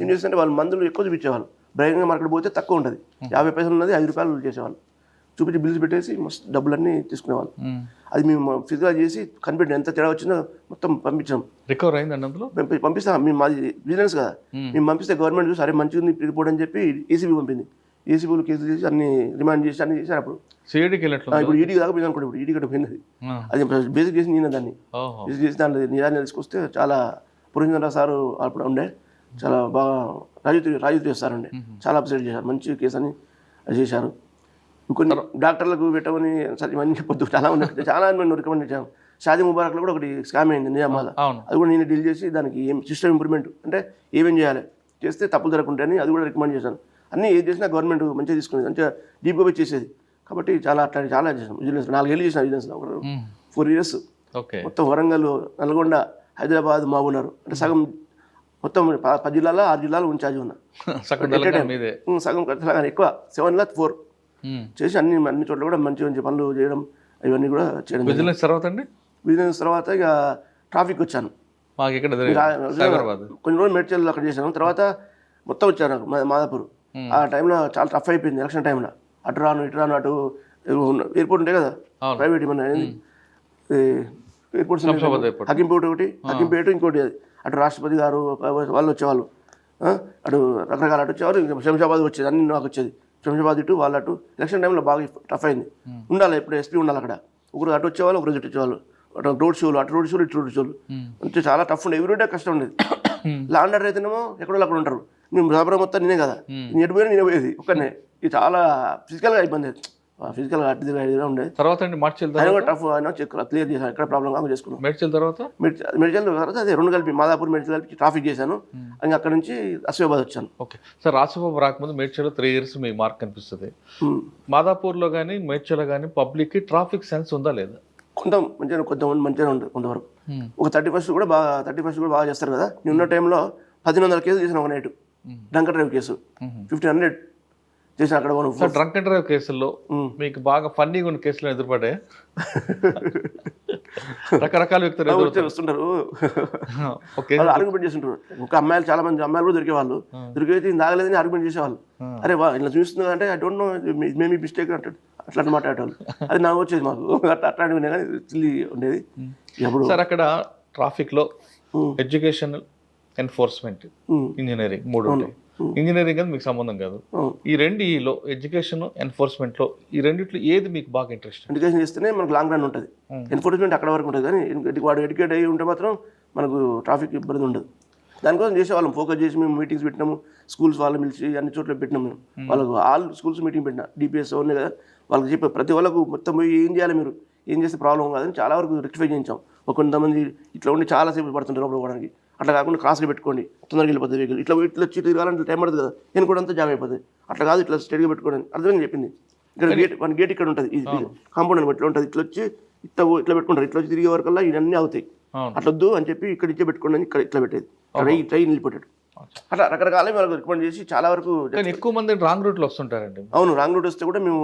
ఏం చేస్తారంటే వాళ్ళు మందులు ఎక్కువ చూపించేవాళ్ళు. బ్రైన్ మార్కెట్ పోతే తక్కువ ఉంటుంది. 50 పైసలు ఉన్నది 5 రూపాయలు చేసేవాళ్ళు. చూపించి బిల్స్ పెట్టేసి మస్తు డబ్బులన్నీ తీసుకునేవాళ్ళు. అది మేము ఫిజికల్ చేసి కనిపెట్టాం. ఎంత తేడా వచ్చిందో మొత్తం పంపించాం. రికవర్ అయిందండి అందులో పంపిస్తాం. మేము మాది బిజినెస్ కదా, మేము పంపిస్తే గవర్నమెంట్ చూసి అరే మంచిగా ఉంది రిపోర్ట్ అని చెప్పి ఏసీబీ పంపింది. ఏసీబీలు కేసులు చేసి అన్ని రిమాండ్ చేసి అన్ని చేశారు. అప్పుడు ఇప్పుడు ఈడీ దాకా పోయింది అనుకోండి. ఇప్పుడు ఈడీ గట్ట పోయింది. అది బేసిక్ చేసి నేను దాన్ని బేసిక్ చేసి దాన్ని నిజాన్ని తీసుకొస్తే చాలా పురంజనరావు సారు అప్పుడు ఉండే, చాలా బాగా రాజు సార్ ఉండే, చాలా అప్సెట్ చేశారు. మంచి కేసు అని అది చేశారు. కొన్ని డాక్టర్లకు పెట్టమని ఇవన్నీ చెప్పొద్దు, చాలా ఉన్నాయి. చాలా మంది రికమెండ్ చేశాను. షాదీ ముబారక్లో కూడా ఒకటి స్కామ్ అయింది నిజామాబాద్. అది కూడా నేను డీల్ చేసి దానికి ఏం సిస్టమ్ ఇంప్రూవ్మెంట్ అంటే ఏమేం చేయాలి, చేస్తే తప్పులు జరగకుంటాయని అది కూడా రికమెండ్ చేశాను. అన్నీ ఏది చేసినా గవర్నమెంట్ మంచిగా తీసుకునేది, మంచిగా డీప్గా పోయి చేసేది. కాబట్టి చాలా చేసాం విజిలెన్స్. 4 ఏళ్ళు చేసిన విజిలెన్స్, 4 years. ఓకే. మొత్తం వరంగల్, నల్గొండ, హైదరాబాద్, మహబూబ్నగర్ అంటే సగం మొత్తం 10 జిల్లాలో 6 జిల్లాలు ఇన్ఛార్జ్ ఉన్నా. సగం ఎక్కువ 7 4 చేసి అన్ని చోట్ల కూడా మంచి మంచి పనులు చేయడం, ఇవన్నీ కూడా చేయడం. విజిలెన్స్ తర్వాత అండి, విజిలెన్స్ తర్వాత ఇక ట్రాఫిక్ వచ్చాను. మాకు ఇక్కడ కొన్ని రోజులు మేడ్చల్ అక్కడ చేశాను. తర్వాత మొత్తం వచ్చాను మాదాపూర్. ఆ టైంలో చాలా టఫ్ అయిపోయింది ఎలక్షన్ టైంలో. అటు రాను ఇటు రాను, అటు ఎయిర్పోర్ట్ ఉంటాయి కదా ప్రైవేట్, మన ఎయిర్పోర్ట్స్ హకింపేట ఒకటి, హకింపేట ఇంకోటి, అది అటు రాష్ట్రపతి గారు వాళ్ళు వచ్చేవాళ్ళు, అటు రకరకాల అటు వచ్చేవారు. శంషాబాద్ వచ్చేది, అన్ని నాకు వచ్చేది. శంషాబాద్ ఇటు వాళ్ళు అటు. ఎలక్షన్ టైంలో బాగా టఫ్ అయింది. ఉండాలి ఎప్పుడు ఎస్పీ ఉండాలి అక్కడ. ఒకరు అటు వచ్చేవాళ్ళు, ఒకరోజు ఇటు వచ్చేవాళ్ళు. అటు రోడ్ షోలు, అటు రోడ్ షోలు, ఇటు రోడ్ షోలు. అంటే చాలా టఫ్ ఉండేది, ఎవ్రీడే కష్టం ఉండేది. ల్యాండ్ ఆర్డర్ అయితేనేమో ఎక్కడో అక్కడ ఉంటారు. మేము రాబరా మొత్తం నేనే కదా, నేను ఎటు పోయినా నేనే పోయేది ఒక్కనే. ఇది చాలా ఫిజికల్గా ఇబ్బంది అవుతుంది, ఫిజికల్గా అట్టిగా ఉండేది. తర్వాత అండి మార్చిల్ టఫ్ అయినా క్లియర్ చేశాను, ఎక్కడ ప్రాబ్లం కాకుండా చేసుకున్నాను. మెడ్చల్ తర్వాత అదే 2 కలిపి మాదాపూర్ మెడ్చల్ కలిపి ట్రాఫిక్ చేశాను. ఇంకా అక్కడ నుంచి ఆసిఫాబాద్ వచ్చాను. ఓకే సార్, ఆసిఫాబాద్ రాకముందు మేడ్చల్లో 3 years మీ మార్క్ కనిపిస్తుంది. మాదాపూర్లో కానీ మేడ్చల్లో కానీ పబ్లిక్కి ట్రాఫిక్ సెన్స్ ఉందా లేదా? కొంతమంది మంచిగా ఉంటుంది కొంతవరకు. ఒక 31st కూడా బాగా చేస్తారు కదా. నేను ఉన్న టైంలో 1100 కేసులు చేసిన ఒక night. Drunk and drive case 1500 చేసిన అక్కడ. డ్రంక్ అండ్ డ్రైవ్ కేసుల్లో మీకు బాగా ఫన్నీగా ఉన్న కేసులు ఎదురుపడే రకరకాల వ్యక్తులు వస్తుంటారు, ఆర్గ్యుమెంట్ చేస్తుంటారు. ఇంకా అమ్మాయిలు, చాలా మంది అమ్మాయిలు కూడా దొరికేవాళ్ళు. దొరికితే తాగలేదని ఆర్గ్యుమెంట్ చేసేవాళ్ళు. అరే ఇట్లా చూస్తుంది అంటే I don't know maybe mistake అంటాడు, అట్లా మాట్లాడేవాళ్ళు. అది నాకు వచ్చేది, మాకు అట్లాంటివి కానీ చిల్లి ఉండేది. సార్ అక్కడ ట్రాఫిక్ లో ఎడ్యుకేషనల్, ఎన్ఫోర్స్మెంట్, ఇంజనీరింగ్ 3 ఉంటాయి. ఇంజనీరింగ్ అది మీకు సంబంధం కాదు. ఈ రెండులో ఎడ్యుకేషన్, ఎన్ఫోర్స్మెంట్ లో ఈ రెండిట్లో ఏది మీకు బాగా ఇంట్రెస్ట్? ఎడ్యుకేషన్ చేస్తేనే మనకు లాంగ్ రన్ ఉంటుంది. ఎన్ఫోర్స్మెంట్ అక్కడ వరకు ఉంటుంది, కానీ వాడు ఎడ్యుకేట్ అయ్యి ఉంటే మాత్రం మనకు ట్రాఫిక్ ఇబ్బంది ఉండదు. దానికోసం చేసేవాళ్ళం, ఫోకస్ చేసి మేము మీటింగ్స్ పెట్టినాము. స్కూల్స్ వాళ్ళని పిలిచి అన్ని చోట్ల పెట్టినాము. మేము వాళ్ళకు ఆల్ స్కూల్స్ మీటింగ్ పెట్టినా, డిపిఎస్ ఉన్నాయి కదా, వాళ్ళకి చెప్పే ప్రతి వాళ్ళకు మొత్తం పోయి ఏం చేయాలి, మీరు ఏం చేస్తే ప్రాబ్లం కాదని చాలా వరకు రెక్టిఫై చేయించాం. కొంతమంది ఇట్లా ఉండి చాలాసేపు పడుతుంటారు లోపల పోవడానికి. అట్లా కాకుండా క్రాస్గా పెట్టుకోండి, తొందరగా వెళ్ళిపోతుంది వెహికల్. ఇట్లా వచ్చి తిరగాలంటే టైం పడుతుంది కదా, నేను కూడా అంతా జామ్ అయిపోతుంది. అట్లా కాదు, ఇట్లా స్ట్రైట్గా పెట్టుకోండి అర్థమైంది చెప్పింది. ఇక్కడ గేట్ ఇక్కడ ఉంటుంది, ఇది కాంపౌండ్ అని ఇట్లా ఉంటుంది. ఇట్లా వచ్చి ఇట్లా పెట్టుకుంటారు. ఇట్లా వచ్చి తిరిగే వరకల్లా ఇవన్నీ అవుతాయి. అట్లా వద్దు అని చెప్పి ఇక్కడ ఇచ్చే పెట్టుకోండి అని ఇక్కడ ఇట్లా పెట్టేది. ట్రైన్ వెళ్ళిపోయాడు. అట్లా రకరకాల వాళ్ళకి రికమెండ్ చేసి చాలా వరకు. ఎక్కువ మంది రాంగ్ రూట్లో వస్తుంటారండి. అవును, రాంగ్ రూట్ వస్తే కూడా మేము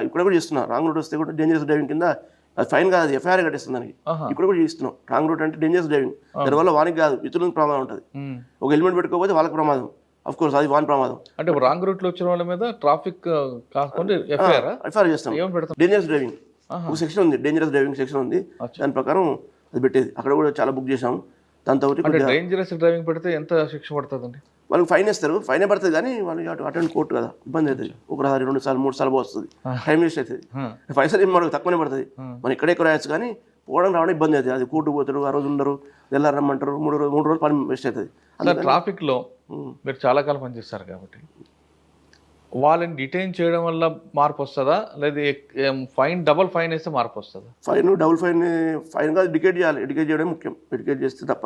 ఇక్కడ కూడా చేస్తున్నాం. రాంగ్ రూట్ వస్తే కూడా డేంజరస్ డ్రైవింగ్ కింద ఫైన్ కాదు, అది ఎఫ్ఐఆర్ కట్టేస్తుంది దానికి. ఇక్కడ కూడా చేస్తున్నాం. రాంగ్ రూట్ అంటే డేంజరస్ డ్రైవింగ్, దానివల్ల వానికి కాదు ఇతరులకు ప్రమాదం ఉంటుంది. ఒక హెల్మెట్ పెట్టుకోకపోతే వాళ్ళకి ప్రమాదం, అఫ్ కోర్స్ అది వాని ప్రమాదం. అంటే రాంగ్ రూట్ లో వచ్చిన వాళ్ళ మీద ట్రాఫిక్ కాకుండా ఎఫ్ఐఆర్ చేస్తాం. డేంజరస్ డ్రైవింగ్ ఒక సెక్షన్ ఉంది, డేంజరస్ డ్రైవింగ్ సెక్షన్ ఉంది, దాని ప్రకారం అది పెట్టేది. అక్కడ కూడా చాలా బుక్ చేసాము. దాంతో డేంజరస్ డ్రైవింగ్ పెడితే ఎంత శిక్ష పడుతుందండి? వాళ్ళకి ఫైన్ వేస్తారు, ఫైనే పడుతుంది, కానీ వాళ్ళకి అటెండ్ కోర్టు కదా, ఇబ్బంది అవుతుంది. 1 2 సార్లు 3 సార్లు వస్తుంది, టైం వేస్ట్ అవుతుంది. పైసలు ఏం మనకు తక్కువనే పడుతుంది, మనం ఎక్కడెక్కడ రాయొచ్చు, కానీ పోవడం రావడం ఇబ్బంది అవుతుంది. అది కోర్టు పోతారు, ఆ రోజు ఉండరు, వెళ్ళారమ్మంటారు, 3 రోజులు పని వేస్ట్ అవుతుంది. అలా ట్రాఫిక్ లో మీరు చాలా కాలం పనిచేస్తారు కాబట్టి వాళ్ళని డిటైన్ చేయడం వల్ల మార్పు వస్తుందా, లేదా ఫైన్ డబుల్ ఫైన్ వేస్తే మార్పు వస్తుందా? ఫైన్ డబుల్ ఫైన్ కాదు, ఎడ్యుకేట్ చేయాలి. ఎడ్యుకేట్ చేయడం ముఖ్యం. ఎడ్యుకేట్ చేస్తే తప్ప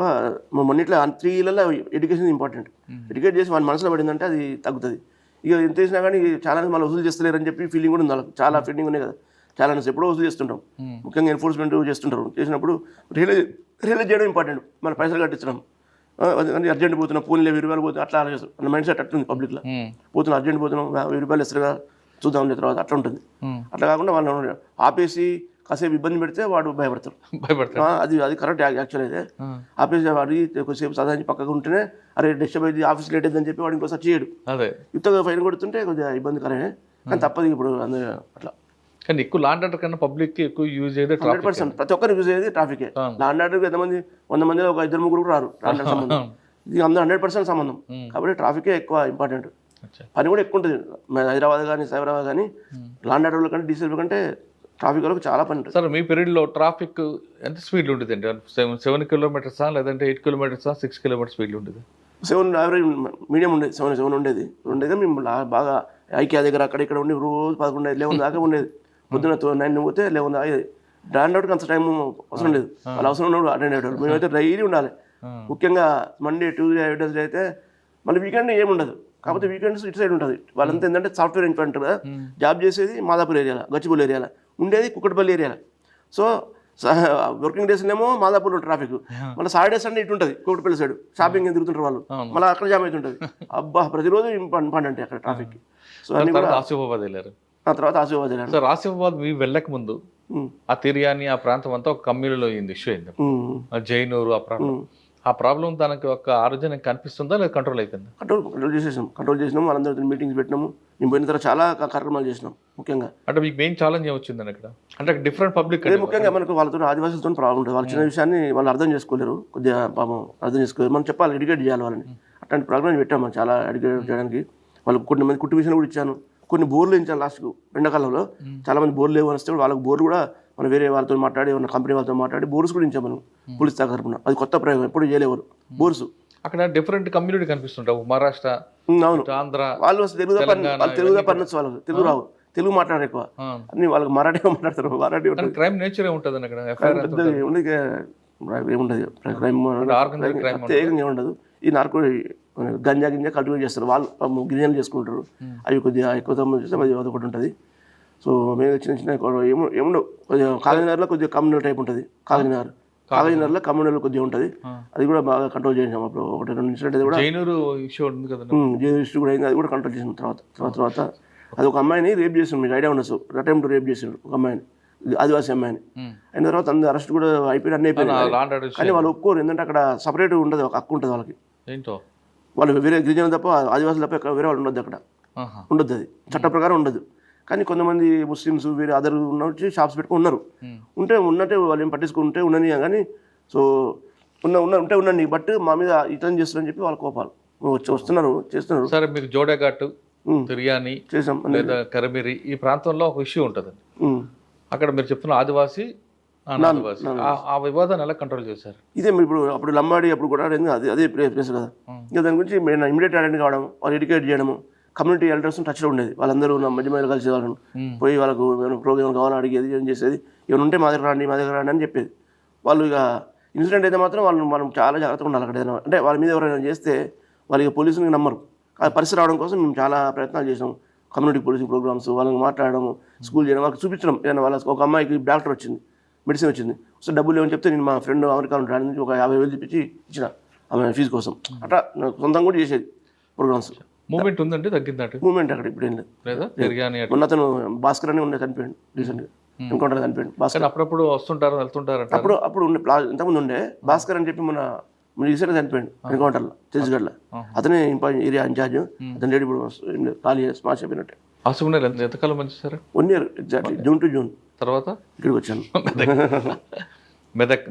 మొన్నిట్లో 3 ఇళ్లలో ఎడ్యుకేషన్ ఇంపార్టెంట్. ఎడ్యుకేట్ చేసి వాళ్ళ మనసులో పడిందంటే అది తగ్గుతుంది. ఇక ఎంత చేసినా కానీ చాలా మళ్ళీ వసూలు చేస్తలేరని చెప్పి ఫీలింగ్ కూడా ఉంది వాళ్ళకి. చాలా ఫీలింగ్ ఉన్నాయి కదా, చాలా ఎప్పుడో వసూలు చేస్తుంటాం. ముఖ్యంగా ఎన్ఫోర్స్మెంట్ చేస్తుంటారు. చేసినప్పుడు రియలైజ్ చేయడం ఇంపార్టెంట్. మన పైసలు కట్టించడం, అర్జెంట్ పోతున్నా పోనీ 20 రూపాయలు పోతున్నా అట్లా ఆలోచిస్తాం. మైండ్ సెట్ అట్టుంది పబ్లిక్లో. పోతున్నా అర్జెంట్ పోతున్నాం, 20 రూపాయలు ఇస్తారుగా చూద్దాం తర్వాత అట్లా ఉంటుంది. అట్లా కాకుండా వాళ్ళు ఆపేసి కాసేపు ఇబ్బంది పెడితే వాడు భయపడతారు. అది కరెక్ట్ యాక్చువల్ అయితే. ఆపేసి వాడి కొద్దిసేపు సాధారణ పక్కకు ఉంటేనే అరే డిస్టర్బ్ అయింది, ఆఫీస్ లేట్ అయిందని చెప్పి వాడు ఇంకోసారి చేయడు. ఇంతగా ఫైన్ కొడుతుంటే కొద్దిగా ఇబ్బందికరమే, కానీ తప్పదు ఇప్పుడు అట్లా. కానీ ఎక్కువ లాండ్ ఆర్డర్ కన్నా పబ్లిక్ ఎక్కువ యూజ్ అయ్యేది 100%. ప్రతి ఒక్కరు యూజ్ అయ్యేది ట్రాఫికే. లాండ్ ఆర్డర్ ఎంతమంది 100 మందిలో ఒక 2-3 రారు లాండ్ ఆర్డర్ సంబంధం. ఇది అందరూ 100% సంబంధం. కాబట్టి ట్రాఫికే ఎక్కువ ఇంపార్టెంట్. పని కూడా ఎక్కువ ఉంటుంది. హైదరాబాద్ కానీ సైబరాబాద్ కానీ లాండ్ ఆర్డర్ల కంటే డీసీఎల్ కంటే ట్రాఫిక్ వాళ్ళకి చాలా పని ఉంటుంది. సార్ మీ పీరియడ్లో ట్రాఫిక్ ఎంత స్పీడ్ ఉంటుంది అంటే 7 kilometers లేదంటే 8 kilometers 6 kilometers స్పీడ్ ఉంటుంది? 7 యావరేజ్ మీడియం ఉండేది. 7 ఉండేది. మేము బాగా ఐక్యా దగ్గర అక్కడ ఇక్కడ ఉండి రోజు 11 11 దాకా ఉండేది. పొద్దున్న 9 పోతే 11 అయ్యేది. డ్రాండ్ అవుట్కి అంత టైం అవసరం లేదు. వాళ్ళు అవసరం ఉన్నప్పుడు అటెండ్ అయ్యేవాళ్ళు. మేమైతే డైలీ ఉండాలి. ముఖ్యంగా మండే, ట్యూస్డే, వెడ్నెస్డే అయితే మళ్ళీ వీకెండ్ ఏముండదు. కాకపోతే వీకెండ్స్ ఇటు సైడ్ ఉంటుంది. వాళ్ళంతా ఏంటంటే సాఫ్ట్వేర్ ఇంజనీర్ జాబ్ చేసేది మాదాపూర్ ఏరియాలో, గచ్చిబౌలి ఏరియాలో, ఉండేది కుక్కటపల్లి ఏరియాలో. సో వర్కింగ్ డేస్ ఏమో మాదాపూర్లో ట్రాఫిక్, మళ్ళీ సాటర్డే సండే ఇటు ఉంటుంది కుక్కటపల్లి సైడ్ షాపింగ్ తిరుగుతుంటారు వాళ్ళు, మళ్ళీ అక్కడ జామ్ అవుతుంటుంది. అబ్బా ప్రతిరోజు పని అంటే అక్కడ ట్రాఫిక్. సో అన్ని కూడా ఆసిఫాబాద్ వెళ్ళారు. ఆ తర్వాత ఆసిఫాబాద్ వెళ్ళాను. సార్ ఆసిఫాబాద్ మీరు వెళ్ళక ముందు ఆ తిరియాని ఆ ప్రాంతం అంతా ఒక కమ్యూనిటీలో అయింది, ఇష్యూ అయింది. జైనూరు ఆ ప్రాబ్లం తనకి ఒక ఆరోగ్యం కనిపిస్తుందా లేదా కంట్రోల్ అయిపోయింది? కంట్రోల్ చేసినాం. వాళ్ళందరితో మీటింగ్స్ పెట్టినాము. నేను పోయిన తర్వాత చాలా కార్యక్రమాలు చేసినాం. ముఖ్యంగా అంటే మీకు మెయిన్ ఛాలెంజ్ ఏమొచ్చిందని అక్కడ అంటే డిఫరెంట్ పబ్లిక్ ముఖ్యంగా మనకు వాళ్ళతో ఆదివాసులతో ప్రాబ్లం ఉంటుంది. వాళ్ళ చిన్న విషయాన్ని వాళ్ళు అర్థం చేసుకోలేరు, కొద్దిగా పాపం అర్థం చేసుకోలేరు. మనం చెప్పాలి, ఎడ్యుకేట్ చేయాలి వాళ్ళని. అట్లాంటి ప్రోగ్రామ్ పెట్టాము మనం చాలా ఎడ్యుకేట్ చేయడానికి. వాళ్ళకి కొన్ని మంది కుట్టు మిషన్ కూడా ఇచ్చాను, కొన్ని బోర్లు ఇచ్చాను. లాస్ట్కు ఎండాకాలంలో చాలా మంది బోర్లు లేవు అని వస్తే వాళ్ళకి బోర్లు కూడా మనం వేరే వాళ్ళతో మాట్లాడి ఉన్న కంపెనీ వాళ్ళతో మాట్లాడి బోర్స్ కూడా ఇచ్చాము మనం పోలీస్ శాఖ తరపున. అది కొత్త ప్రయోగం, ఎప్పుడు చేయలేవారు బోర్స్. అక్కడ డిఫరెంట్ కమ్యూనిటీ కనిపిస్తుంటావు, మహారాష్ట్ర, అవును, ఆంధ్ర. వాళ్ళు తెలుగుగా పనివచ్చు, వాళ్ళకి తెలుగు రావు, తెలుగు మాట్లాడారు ఎక్కువ. అన్ని వాళ్ళకి మరాఠీగా మాట్లాడతారు. మరాఠీ క్రైమ్ నేచర్ ఏముంటుంది అక్కడ? ఏముండదు క్రైమ్, ప్రత్యేకంగా ఉండదు. ఈ నార్కో గంజా కల్టివేట్ చేస్తారు వాళ్ళు, గిరిజనులు చేసుకుంటారు. అవి కొద్దిగా ఎక్కువ చేస్తే అది ఒకటి ఉంటుంది. సో మేము చిన్న చిన్న ఏముండవు. కొద్దిగా కాగజ్నగర్లో కొద్దిగా కమ్యూనల్ టైప్ ఉంటుంది. కాగజ్నగర్లో కమ్యూనల్ కొద్దిగా ఉంటుంది. అది కూడా బాగా కంట్రోల్ చేసాం. అప్పుడు ఒకటి 2 ఇన్సిడెంట్ కూడా జైనూరు ఇష్యూ ఉంది కదా, జైనూరు ఇష్యూ కూడా అయింది. అది కూడా కంట్రోల్ చేసిన తర్వాత అది ఒక అమ్మాయిని రేప్ చేసిండు. మీకు ఐడియా ఉండొచ్చు, అటెంప్ట్ రేప్ చేసిండు ఒక అమ్మాయిని, ఆదివాసీ అమ్మాయిని. అయిన తర్వాత అందరూ అరెస్ట్ కూడా అయిపోయి అన్నీ అయిపోయింది. కానీ వాళ్ళు ఒప్పుకోరు, ఎందుకంటే అక్కడ సపరేట్ ఉండదు, ఒక హక్కు ఉంటుంది వాళ్ళకి. ఏంటో వాళ్ళు వేరే గిరిజనులు తప్ప ఆదివాసులు తప్ప వేరే వాళ్ళు ఉండొద్దు, అక్కడ ఉండొద్దు, అది చట్ట ప్రకారం ఉండదు. కానీ కొంతమంది ముస్లిమ్స్ వేరే అదర్ ఉన్న షాప్స్ పెట్టుకుని ఉన్నారు. ఉన్నట్టే వాళ్ళు ఏం పట్టించుకుంటే ఉండని. కానీ సో ఉంటే ఉండండి, బట్ మా మీద ఇతను చేస్తున్నారని చెప్పి వాళ్ళ కోపాలు వస్తున్నారు, చేస్తున్నారు. సరే, మీకు జోడేఘాట్, తిరియాని చేసాం లేదా కరమిరి ఈ ప్రాంతంలో ఒక ఇష్యూ ఉంటుంది. అక్కడ మీరు చెప్తున్న ఆదివాసీ ఆ వివాదాన్ని ఎలా కంట్రోల్ చేశారు? ఇదే ఇప్పుడు అప్పుడు లంబాడి అప్పుడు కూడా అదే ప్లేస్ కదా. ఇంకా దాని గురించి మేము ఇమీడియట్ అటెండ్ కావడం, వాళ్ళు ఎడ్యుకేట్ చేయడము, కమ్యూనిటీ ఎల్డర్స్ టచ్లో ఉండేది. వాళ్ళందరూ మధ్య మధ్యలో కలిసి వాళ్ళని పోయి వాళ్ళకు ప్రోగ్రామ్ కావాలని అడిగేది, ఏం చేసేది. ఏమైనా ఉంటే మా దగ్గర రండి అని చెప్పేది. వాళ్ళు ఇక ఇన్సిడెంట్ అయితే మాత్రం మనం చాలా జాగ్రత్తగా ఉండాలి అక్కడ. అంటే వాళ్ళ మీద ఎవరైనా చేస్తే వాళ్ళకి పోలీసుని నమ్మరు. పరిస్థితి రావడం కోసం మేము చాలా ప్రయత్నాలు చేసాం. కమ్యూనిటీ పోలీసింగ్ ప్రోగ్రామ్స్, వాళ్ళకి మాట్లాడడం, స్కూల్ చేయడం, వాళ్ళకి చూపించడం. ఏదైనా వాళ్ళ ఒక అమ్మాయికి డాక్టర్ వచ్చింది, మెడిసిన్ వచ్చింది, సో డబ్బులు ఏమని చెప్తే నేను మా ఫ్రెండ్ అమెరికా ఉంటాడు నుంచి ఒక 50,000 చూపించి ఇచ్చిన ఆమె ఫీజు కోసం. అట్లా సొంతంగా కూడా చేసేది ప్రోగ్రామ్స్. మూమెంట్ ఉందంటే తగ్గిందంటే మూమెంట్ అక్కడ ఇప్పుడు ఏం లేదు. మొన్న అతను భాస్కర్ అని ఉండే చనిపోయాడు రీసెంట్గా, ఎన్కౌంటర్ చనిపోయాడు భాస్కర్. అప్పుడప్పుడు వస్తుంటారు వెళ్తుంటారు. అప్పుడు ఉండే ఇంతకుముందు ఉండే భాస్కర్ అని చెప్పి మన రీసెంట్గా చనిపోయాడు ఎన్కౌంటర్లో, ఛత్తీస్గఢ్లో. అతనే ఏరియా ఇన్ఛార్జ్. అతను లేడీ ఇప్పుడు ఖాళీ స్మాష్ అయిపోయినట్టే. ఎంతకాలం మంచి sir? 1 year exactly, June to June తర్వాత ఇక్కడికి వచ్చాను.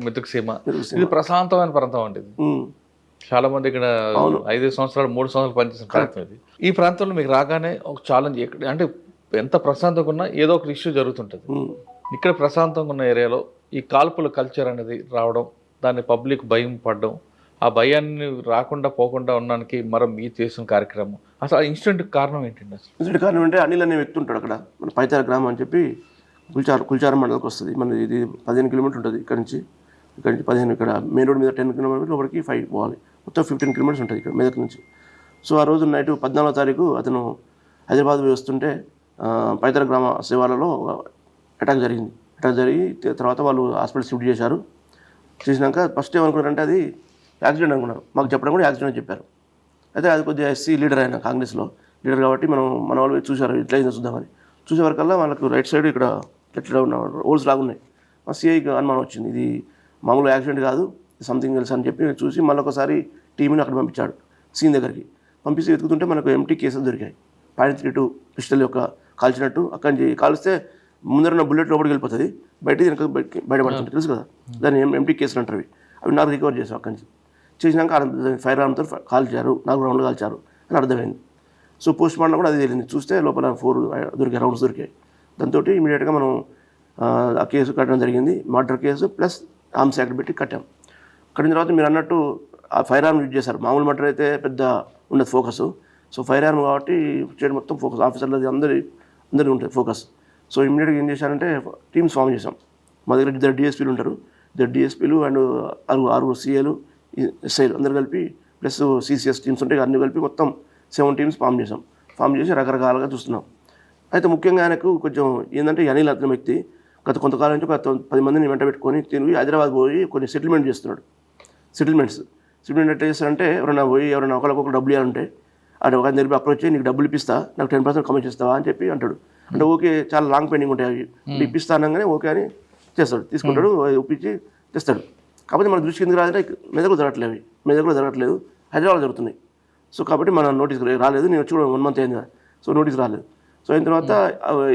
మెదక్ సీమ ఇది ప్రశాంతమైన ప్రాంతం అండి. చాలా మంది ఇక్కడ 5 సంవత్సరాలు 3 సంవత్సరాలు పనిచేసిన ప్రాంతం ఇది. ఈ ప్రాంతంలో మీకు రాగానే ఒక ఛాలెంజ్, అంటే ఎంత ప్రశాంతంగా ఉన్నా ఏదో ఒక ఇష్యూ జరుగుతుంటుంది. ఇక్కడ ప్రశాంతంగా ఉన్న ఏరియాలో ఈ కాల్పుల కల్చర్ అనేది రావడం, దాన్ని పబ్లిక్ భయం పడడం, ఆ భయాన్ని రాకుండా పోకుండా ఉండడానికి మనం మీరు చేసిన కార్యక్రమం, అసలు ఆ ఇన్సిడెంట్ కారణం ఏంటండి? అసలు ఇన్సిడెంట్ కారణం అంటే అనిల్ అనే వ్యక్తి ఉంటాడు అక్కడ, మన పైతార గ్రామం అని చెప్పి కుల్చారం మండలికి వస్తుంది. మన ఇది 15 కిలోమీటర్ ఉంటుంది ఇక్కడ నుంచి 15. ఇక్కడ మెయిన్ రోడ్ మీద 10 కిలోమీటర్లు, లోపలికి 5 పోవాలి. మొత్తం 15 కిలోమీటర్స్ ఉంటుంది ఇక్కడ మెదక్ నుంచి. సో ఆ రోజు నైట్ 14వ తారీఖు అతను హైదరాబాద్ వస్తుంటే పైతార గ్రామ శివార్లలో అటాక్ జరిగింది. అటాక్ జరిగి తర్వాత వాళ్ళు హాస్పిటల్ షిఫ్ట్ చేశారు. చేసినాక ఫస్ట్ ఏమనుకున్నారంటే అది యాక్సిడెంట్ అనుకున్నారు. మాకు చెప్పడం కూడా యాక్సిడెంట్ చెప్పారు. అయితే అది కొద్దిగా ఎస్సీ లీడర్ అయినా, కాంగ్రెస్లో లీడర్ కాబట్టి మన వాళ్ళు చూశారు ఇట్లా అయిందో చూద్దామని. చూసేవరకల్లా వాళ్ళకు రైట్ సైడ్ ఇక్కడ ఇట్లా ఉన్న హోల్స్ లాగా ఉన్నాయి. మా సిఐకి అనుమానం వచ్చింది, ఇది మామూలు యాక్సిడెంట్ కాదు, సంథింగ్ తెలుసు అని చెప్పి చూసి మళ్ళీ ఒకసారి టీంని అక్కడ పంపించాడు సీన్ దగ్గరికి. పంపిస్తే వెతుకుతుంటే మనకు ఎంటీ కేసులు దొరికాయి. .32 పిస్టల్ యొక్క కాల్చినట్టు. అక్కడి నుంచి కాల్స్తే ముందర బుల్లెట్ లోపలికి వెళ్ళిపోతుంది, బయటపడుతుంది, తెలుసు కదా. దాన్ని ఎంటీ కేసులు అంటారు. అవి నాకు రికవర్ చేసాం. అక్కడి నుంచి చేసినాక ఫైర్ ఆర్మ్తో కాల్చారు, 4 రౌండ్లు కాల్చారు అని అర్థమైంది. సో పోస్ట్ మార్టం కూడా అది తెలిసింది. చూస్తే లోపల 4 దొరికాయి, రౌండ్స్ దొరికాయి. దాంతో ఇమీడియట్గా మనం ఆ కేసు కట్టడం జరిగింది. Murder case plus arms act పెట్టి కట్టాం. కట్టిన తర్వాత మీరు అన్నట్టు ఆ ఫైర్ ఆర్మ్ యూజ్ చేశారు. మామూలు మర్డర్ అయితే పెద్ద ఉండదు ఫోకస్. సో ఫైర్ ఆర్మ్ కాబట్టి స్టేట్ మొత్తం ఫోకస్, ఆఫీసర్లది అందరి ఉంటుంది ఫోకస్. సో ఇమీడియట్గా ఏం చేశారంటే టీమ్స్ ఫామ్ చేసాం. మా దగ్గర 2 DSPలు ఉంటారు. 2 DSPలు అండ్ 6 CAలు, SIలు అందరు కలిపి ప్లస్ సిసిఎస్ టీమ్స్ ఉంటాయి, అన్ని కలిపి మొత్తం 7 టీమ్స్ ఫామ్ చేసాం. ఫామ్ చేసి రకరకాలుగా చూస్తున్నాం. అయితే ముఖ్యంగా ఆయనకు కొంచెం ఏంటంటే అనిల్ అతని వ్యక్తి గత కొంతకాలం నుంచి ఒక 10 మందిని వెంట పెట్టుకొని తిరిగి హైదరాబాద్ పోయి కొన్ని సెటిల్మెంట్ చేస్తున్నాడు. సెటిల్మెంట్ ఎట్లా చేస్తారంటే ఎవరైనా ఒకరికొకరు డబ్బులు ఇవ్వాలంటే అది ఒక దగ్గర అప్రోచ్ చేయి, నీకు డబ్బులు ఇప్పిస్తా, నాకు 10% కమిషన్ ఇస్తావా అని చెప్పి అంటాడు. అంటే ఓకే, చాలా లాంగ్ పెండింగ్ ఉంటాయి అవి, ఇప్పిస్తా అనగానే ఓకే అని చేస్తాడు, తీసుకుంటాడు, ఒప్పించి తెస్తాడు. కాకపోతే మన దృష్టి ఎందుకు రాదంటే మెదకులో జరగట్లేదు, హైదరాబాద్ జరుగుతున్నాయి. సో కాబట్టి మన నోటీస్ రాలేదు, నేను వచ్చి కూడా 1 month అయింది కదా, సో నోటీస్ రాలేదు. సో అయిన తర్వాత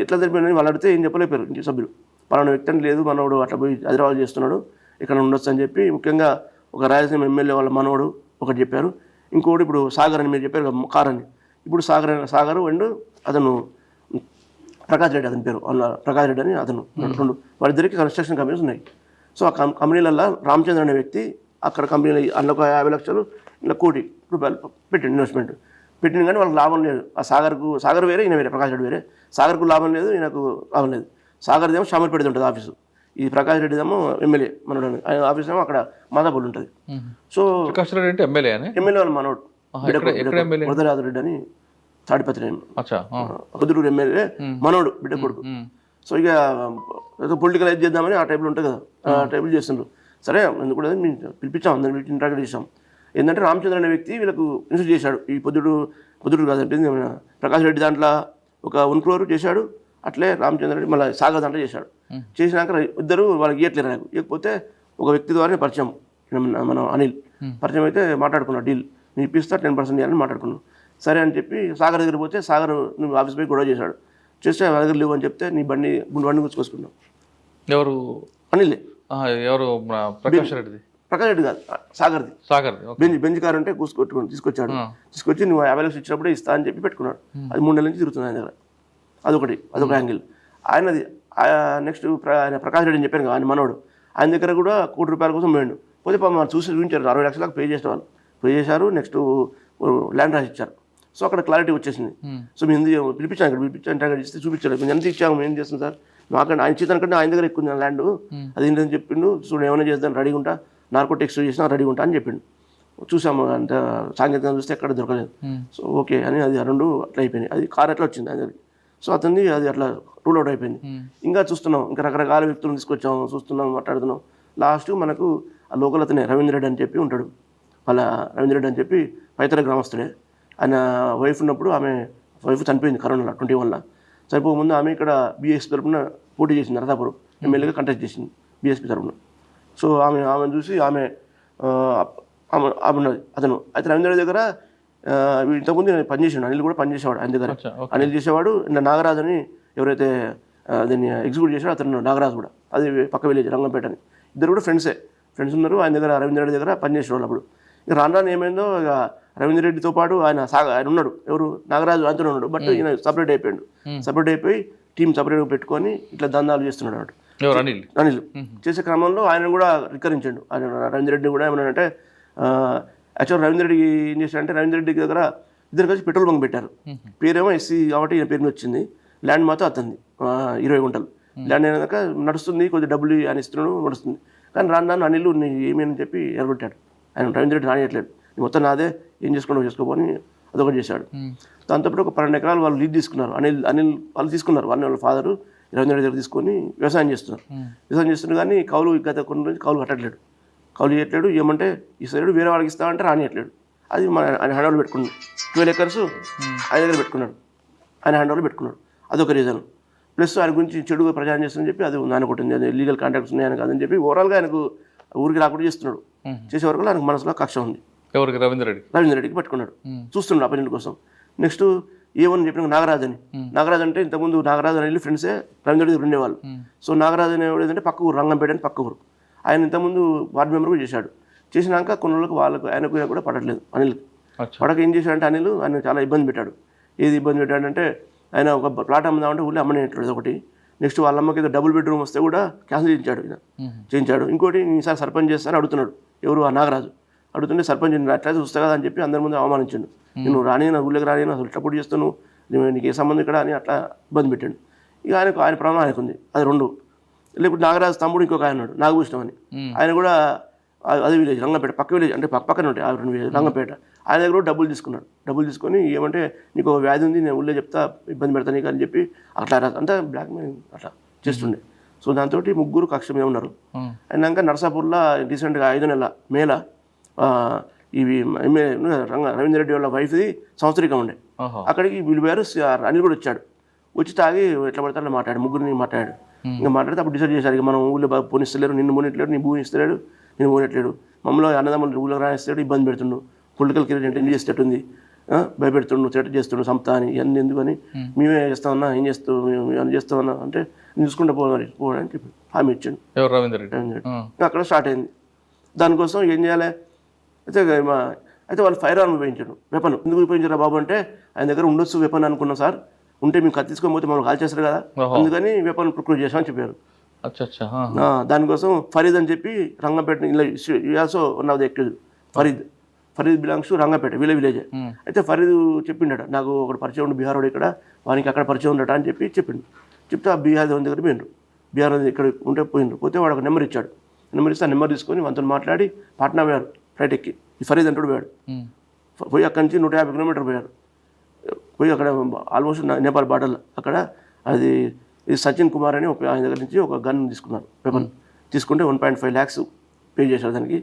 ఎట్లా జరిపోయిందని వాళ్ళు అడిగితే ఏం చెప్పలేపారు ఇంటి సభ్యులు, పలానా వ్యక్తి అని లేదు, మనోడు అట్లా పోయి హైదరాబాద్ చేస్తున్నాడు, ఇక్కడ ఉండొచ్చు అని చెప్పి ముఖ్యంగా ఒక రాయలసీమ ఎమ్మెల్యే వాళ్ళ మనోడు ఒకటి చెప్పారు. ఇంకోటి ఇప్పుడు సాగర్ అని మీరు చెప్పారు కదా, కార్ అని, ఇప్పుడు సాగర్ అండ్ అతను ప్రకాష్ రెడ్డి, అతని పేరు ప్రకాష్ రెడ్డి అని అతను, రెండు వాళ్ళిద్దరికి కన్స్ట్రక్షన్ కంపెనీస్ ఉన్నాయి. సో ఆ కంపెనీలలో రామచంద్ర అనే వ్యక్తి అక్కడ కంపెనీలో అందులో 50 లక్షలు ఇలా ₹1 కోటి పెట్టిండు ఇన్వెస్ట్మెంట్ పెట్టింది. కానీ వాళ్ళకి లాభం లేదు. ఆ సాగర్ వేరే, ఈయన వేరే, ప్రకాష్ రెడ్డి వేరే. సాగర్కు లాభం లేదు, ఈయనకు లాభం లేదు. సాగర్దేమో షామర్పేట ఉంటుంది ఆఫీసు, ఈ ప్రకాష్ రెడ్డిదేమో ఎమ్మెల్యే మనోడు, ఆయన ఆఫీస్ ఏమో అక్కడ మాదాపూర్ ఉంటుంది. సో ప్రకాష్ రెడ్డి అంటే ఎమ్మెల్యే వాళ్ళ మనోడు వరదరాజు రెడ్డి అని తాడిపత్రి పొద్దుటూరు ఎమ్మెల్యే మనోడు బిడ్డ కొడుకు. సో ఇక ఏదో పొలిటికల్ అయితే చేద్దామని ఆ టైప్లో ఉంటుంది కదా, ఆ టైప్లో చేస్తుండ్రు. సరే ఎందుకు కూడా మేము పిలిపించాం, అందరిని ఇంటరాక్ట్ చేసాం. ఏంటంటే రామచంద్ర అనే వ్యక్తి వీళ్ళకు ఇన్సూర్ చేశాడు. ఈ పొద్దుటూరు కాదంటే ప్రకాష్ రెడ్డి దాంట్లో ఒక 1 crore చేశాడు, అట్లే రామచంద్ర రెడ్డి మళ్ళీ సాగర్ దాంట్లో చేశాడు. చేసినాక ఇద్దరు వాళ్ళకి ఇవ్వట్లేరు, నాకు ఇవ్వకపోతే ఒక వ్యక్తి ద్వారా పరిచయం, మన అనిల్ పరిచయం అయితే మాట్లాడుకున్నాడు, డీల్ నేను ఇప్పిస్తా 10% ఇవ్వాలని మాట్లాడుకున్నాను. సరే అని చెప్పి సాగర్ దగ్గర పోతే సాగర్ నువ్వు ఆఫీస్ పోయి గొడవ చేశాడు, చేస్తే వాళ్ళ దగ్గర లేవు అని చెప్తే నీ బండి గుర్తుకొసుకున్నావు. ఎవరు? అనిలే. ఎవరు? ప్రకాష్ రెడ్డి కాదు, సాగర్ది. బెంజ్ కారు అంటే తీసుకొచ్చాడు, తీసుకొచ్చి నువ్వు 50 లక్షలు ఇచ్చినప్పుడే ఇస్తా అని చెప్పి పెట్టుకున్నాడు. అది 3 నెలల నుంచి తిరుగుతుంది ఆయన దగ్గర. అదొక యాంగిల్ ఆయనది. నెక్స్ట్ ప్రకాష్ రెడ్డి అని చెప్పాను కదా, ఆయన మనోడు, ఆయన దగ్గర కూడా ₹1 కోటి కోసం పోయిండు. పోతే మనం చూపించారు, 60 లక్షలకు పే చేసిన వాళ్ళు పే చేశారు. నెక్స్ట్ ల్యాండ్ రాసి ఇచ్చారు. సో అక్కడ క్లారిటీ వచ్చేసింది. సో మేము ఎందుకు పిలిపించాను, ఇక్కడ పిలిపించాను, ఇస్తే చూపించాడు, మేము ఎంత ఇచ్చాము, ఏం చేస్తాం సార్, మాకంటే ఆయన ఇచ్చేదానికంటే ఆయన దగ్గర ఎక్కువ ల్యాండ్, అది ఏంటని చెప్పిండు. చూడు ఏమైనా చేద్దాం రెడీగా ఉంటా, నార్కోటిక్స్ చేసినా రెడీగా ఉంటా అని చెప్పిండు. చూసాము, అంత సాంకేతికంగా చూస్తే ఎక్కడ దొరకలేదు. సో ఓకే అని అది 2 అట్లా అయిపోయినాయి. అది కార్ ఎట్లా వచ్చింది ఆయన దగ్గరికి. సో అతన్ని అది అట్లా రూల్ అవుట్ అయిపోయింది. ఇంకా చూస్తున్నాం, ఇంకా రకరకాల వ్యక్తులను తీసుకొచ్చాము, చూస్తున్నాం, మాట్లాడుతున్నాం. లాస్ట్ మనకు ఆ లోకల్ అతనే రవీంద్ర రెడ్డి అని చెప్పి ఉంటాడు. వాళ్ళ రవీంద్ర రెడ్డి అని చెప్పి పైతర గ్రామస్తుడే. ఆయన వైఫ్ ఉన్నప్పుడు ఆమె వైఫ్ చనిపోయింది కరోనాలో 21లో. చనిపోకముందు ఆమె ఇక్కడ బీఎస్పీ తరఫున పోటీ చేసింది, నరసాపురం ఎమ్మెల్యేగా కంటెస్ట్ చేసింది బీఎస్పీ తరఫున. సో ఆమెను చూసి ఆమె ఉన్నది అతను. అయితే రవీంద్ర రెడ్డి దగ్గర ఇంతకుముందు పనిచేసాడు, అనిల్ కూడా పనిచేసేవాడు ఆయన దగ్గర. అనిల్ చేసేవాడు. నాగరాజు అని ఎవరైతే దీన్ని ఎగ్జిక్యూట్ చేశాడో అతను నాగరాజు కూడా, అది పక్క విలేజ్ రంగంపేట అని. ఇద్దరు కూడా ఫ్రెండ్స్ ఉన్నారు. ఆయన దగ్గర రవీంద్ర రెడ్డి దగ్గర పనిచేసేవాళ్ళు. అప్పుడు ఇక రాను ఏమైందో, ఇక రవీంద్ర రెడ్డితో పాటు ఆయన ఉన్నాడు, ఎవరు నాగరాజు ఆయనతో ఉన్నాడు. బట్ ఈయన సపరేట్ అయిపోయి టీం సపరేట్గా పెట్టుకొని ఇట్లా దందాలు చేస్తున్నాడు అన్నట్టు అనిల్. చేసే క్రమంలో ఆయన కూడా రికరించాడు. ఆయన రవీంద్ర రెడ్డి కూడా ఏమన్నాడంటే, యాక్చువల్ రవీంద్ర రెడ్డి ఏం చేశాడంటే, రవీంద్ర రెడ్డి దగ్గర ఇద్దరు కలిసి పెట్రోల్ బంక్ పెట్టారు. పేరేమో ఎస్సీ కాబట్టి ఈయన పేరు వచ్చింది. ల్యాండ్ మాత్రం అతనిది 20 గుంటలు ల్యాండ్ అయినాక నడుస్తుంది, కొద్దిగా డబ్బులు ఆయన ఇస్తున్నాడు, నడుస్తుంది. కానీ రాను అనిల్ ఏమని చెప్పి ఎరగొట్టాడు. ఆయన రవీంద్ర రెడ్డి రానియట్లేదు, మొత్తం నాదే, ఏం చేసుకోని అదొకటి చేశాడు. దాంతోపాటు ఒక 12 ఎకరాలు వాళ్ళు లీడ్ తీసుకున్నారు. అనిల్ వాళ్ళు తీసుకున్నారు, వాళ్ళ ఫాదరు రవీంద్ర రెడ్డి దగ్గర తీసుకొని వ్యవసాయం చేస్తున్నారు. కానీ కౌలు గత కొన్ని రోజులు కౌలు కౌలు చేయట్లేడు. ఏమంటే ఇస్తాడు, వేరే వాళ్ళకి ఇస్తామంటే రానియట్లేడు. అది ఆయన హ్యాండ్ ఓవర్ పెట్టుకున్నాడు. 12 acres ఆయన దగ్గర పెట్టుకున్నాడు, ఆయన హ్యాండ్ ఓవర్ పెట్టుకున్నాడు. అదొక రీజన్. ప్లస్ ఆయన గురించి చెడుగా ప్రచారం చేస్తుందని చెప్పి అది ఆయన కొట్టింది, అది లీగల్ కాంటాక్ట్స్ ఉన్నాయని కాదని చెప్పి ఓవరాల్గా ఆయనకు ఊరికి రాకుండా చేస్తున్నాడు. చేసే వరకు ఆయనకు మనసులో కక్ష ఉంది. ఎవరికి? రవీంద్ర రెడ్డికి పట్టుకున్నాడు, చూస్తున్నాడు అపజెంట్ కోసం. నెక్స్ట్ ఏమని చెప్పిన నాగరాజు అంటే ఇంతకుముందు నాగరాజు అని ఫ్రెండ్సే రవీంద్ర రెడ్డి ఉండేవాళ్ళు. సో నాగరాజు అనేవాడు పక్క ఊరు, రంగంపేట అని పక్క ఊరు. ఆయన ఇంతకుముందు వార్డు మెంబర్ కూడా చేశాడు. చేసినాక కొన్ని రోజులకు ఆయనకు కూడా పడట్లేదు అనిల్కి. పడక ఏం చేశాడంటే అనిల్ ఆయన చాలా ఇబ్బంది పెట్టాడు. ఏది ఇబ్బంది పెట్టాడంటే, ఆయన ఒక ప్లాట్ అమ్ముదామంటే ఊళ్ళో అమ్మనేట్లేదు ఒకటి. నెక్స్ట్ వాళ్ళ అమ్మకి ఏదో డబుల్ బెడ్రూమ్ వస్తే కూడా క్యాన్సిల్ చేయించాడు. ఇంకోటి ఈసారి సర్పంచ్ చేస్తానని అడుగుతున్నాడు, ఎవరు ఆ నాగరాజు. అడుగుతుంటే సర్పంచ్ అట్లయితే చూస్తా కదా అని చెప్పి అందరి ముందు అవమానించాడు. నేను నా ఊళ్ళోకి రాని, అసలు సపోర్ట్ చేస్తాను, నీకు ఏ సంబంధం ఇక్కడ అని అట్లా ఇబ్బంది పెట్టాడు. ఇక ఆయన ప్రాణం ఆయనకు ఉంది. అది 2. లేకపోతే నాగరాజు తమ్ముడు ఇంకొక ఆయన ఉన్నాడు, నాగభూషణం అని. ఆయన కూడా అదే విలేజ్ రంగంపేట, పక్క విలేజ్ అంటే పక్కనే ఉంటాయి ఆ 2 విలేజ్ రంగంపేట. ఆయన దగ్గర కూడా డబ్బులు తీసుకున్నాడు. డబ్బులు తీసుకొని ఏమంటే నీకు ఒక వ్యాధి ఉంది, నేను ఊళ్ళో చెప్తా, ఇబ్బంది పెడతా నీకు అని చెప్పి అట్లా అంతా బ్లాక్ మెయిలింగ్ అట్లా చేస్తుండే. సో దాంతో 3 కక్ష మీద ఉన్నారు. అయినాక నర్సాపూర్లో రీసెంట్గా 5 నెలల మేల ఇవి రవీంద్ర రెడ్డి వాళ్ళ వైఫ్ది సంవత్సరికం ఉండే. అక్కడికి వీళ్ళు పోయారు, అనిల్ కూడా వచ్చాడు. వచ్చి తాగి ఎట్లా పడితే అట్లా మాట్లాడు, ముగ్గురిని మాట్లాడాడు. ఇంకా మాట్లాడితే అప్పుడు డిసైడ్ చేశారు, ఇక మనం ఊళ్ళో పోనిస్తలేరు, నిన్ను పోనిట్లేడు, నీ భూమి ఇస్తలేడు, నేను పోనిట్లేడు, మమ్మల్ని అన్నదమ్ములు ఊళ్ళో రానిస్తాడు, ఇబ్బంది పెడుతుండు, పొలిటికల్ కెరీర్ ఎంటర్ చేసేటట్టుంది, భయపెడుతుండు, థ్రెట్ చేస్తుండు, సంపత అని, ఇవన్నీ ఎందుకని మేమే చేస్తామన్నా, ఏం చేస్తావు, మేము చేస్తామన్నా అంటే చూసుకుంటూ పోవడానికి చెప్పి హామీ ఇచ్చాడు రవీంద్ర రెడ్డి. అక్కడ స్టార్ట్ అయింది. దానికోసం ఏం చేయాలి అయితే వాళ్ళు ఫైర్ ఆర్మ్ ఉపయోగించాడు, వెపన్. ఎందుకు ఉపయోగించారా బాబు అంటే ఆయన దగ్గర ఉండొచ్చు వెపన్ అనుకున్నాం సార్, ఉంటే మేము కత్తి తీసుకొని పోతే మనం కాల్ చేస్తారు కదా, అందుకని వెపన్ ప్రొక్యూర్ చేసామని చెప్పారు. దానికోసం ఫరీద్ అని చెప్పి Rangampet also one of the accused. Farid belongs to Rangampet, village. అయితే ఫరీద్ చెప్పిండట, నాకు ఒకటి పరిచయం ఉండి బీహార్ వాడు, ఇక్కడ వానికి అక్కడ పరిచయం ఉండట అని చెప్పి చెప్పిండు. చెప్తే ఆ బీహార్ దగ్గర పోయిండ్రు. బీహార్ ఇక్కడ ఉంటే పోయిండ్రు. పోతే వాడు ఒక నెంబర్ ఇచ్చాడు. నెంబర్ ఇస్తే ఆ నెంబర్ తీసుకొని మనతో మాట్లాడి పాట్నా పోయారు, ఫ్లైట్ ఎక్కి. ఈ ఫరీద్ అంటాడు పోయాడు. పోయి అక్కడి నుంచి 150 కిలోమీటర్ పోయారు. పోయి అక్కడ ఆల్మోస్ట్ నేపాల్ బార్డర్ అక్కడ అది సచిన్ కుమార్ అని ఆయన దగ్గర నుంచి ఒక గన్ తీసుకున్నారు, వెపన్. తీసుకుంటే 1.5 lakhs పే చేశారు దానికి.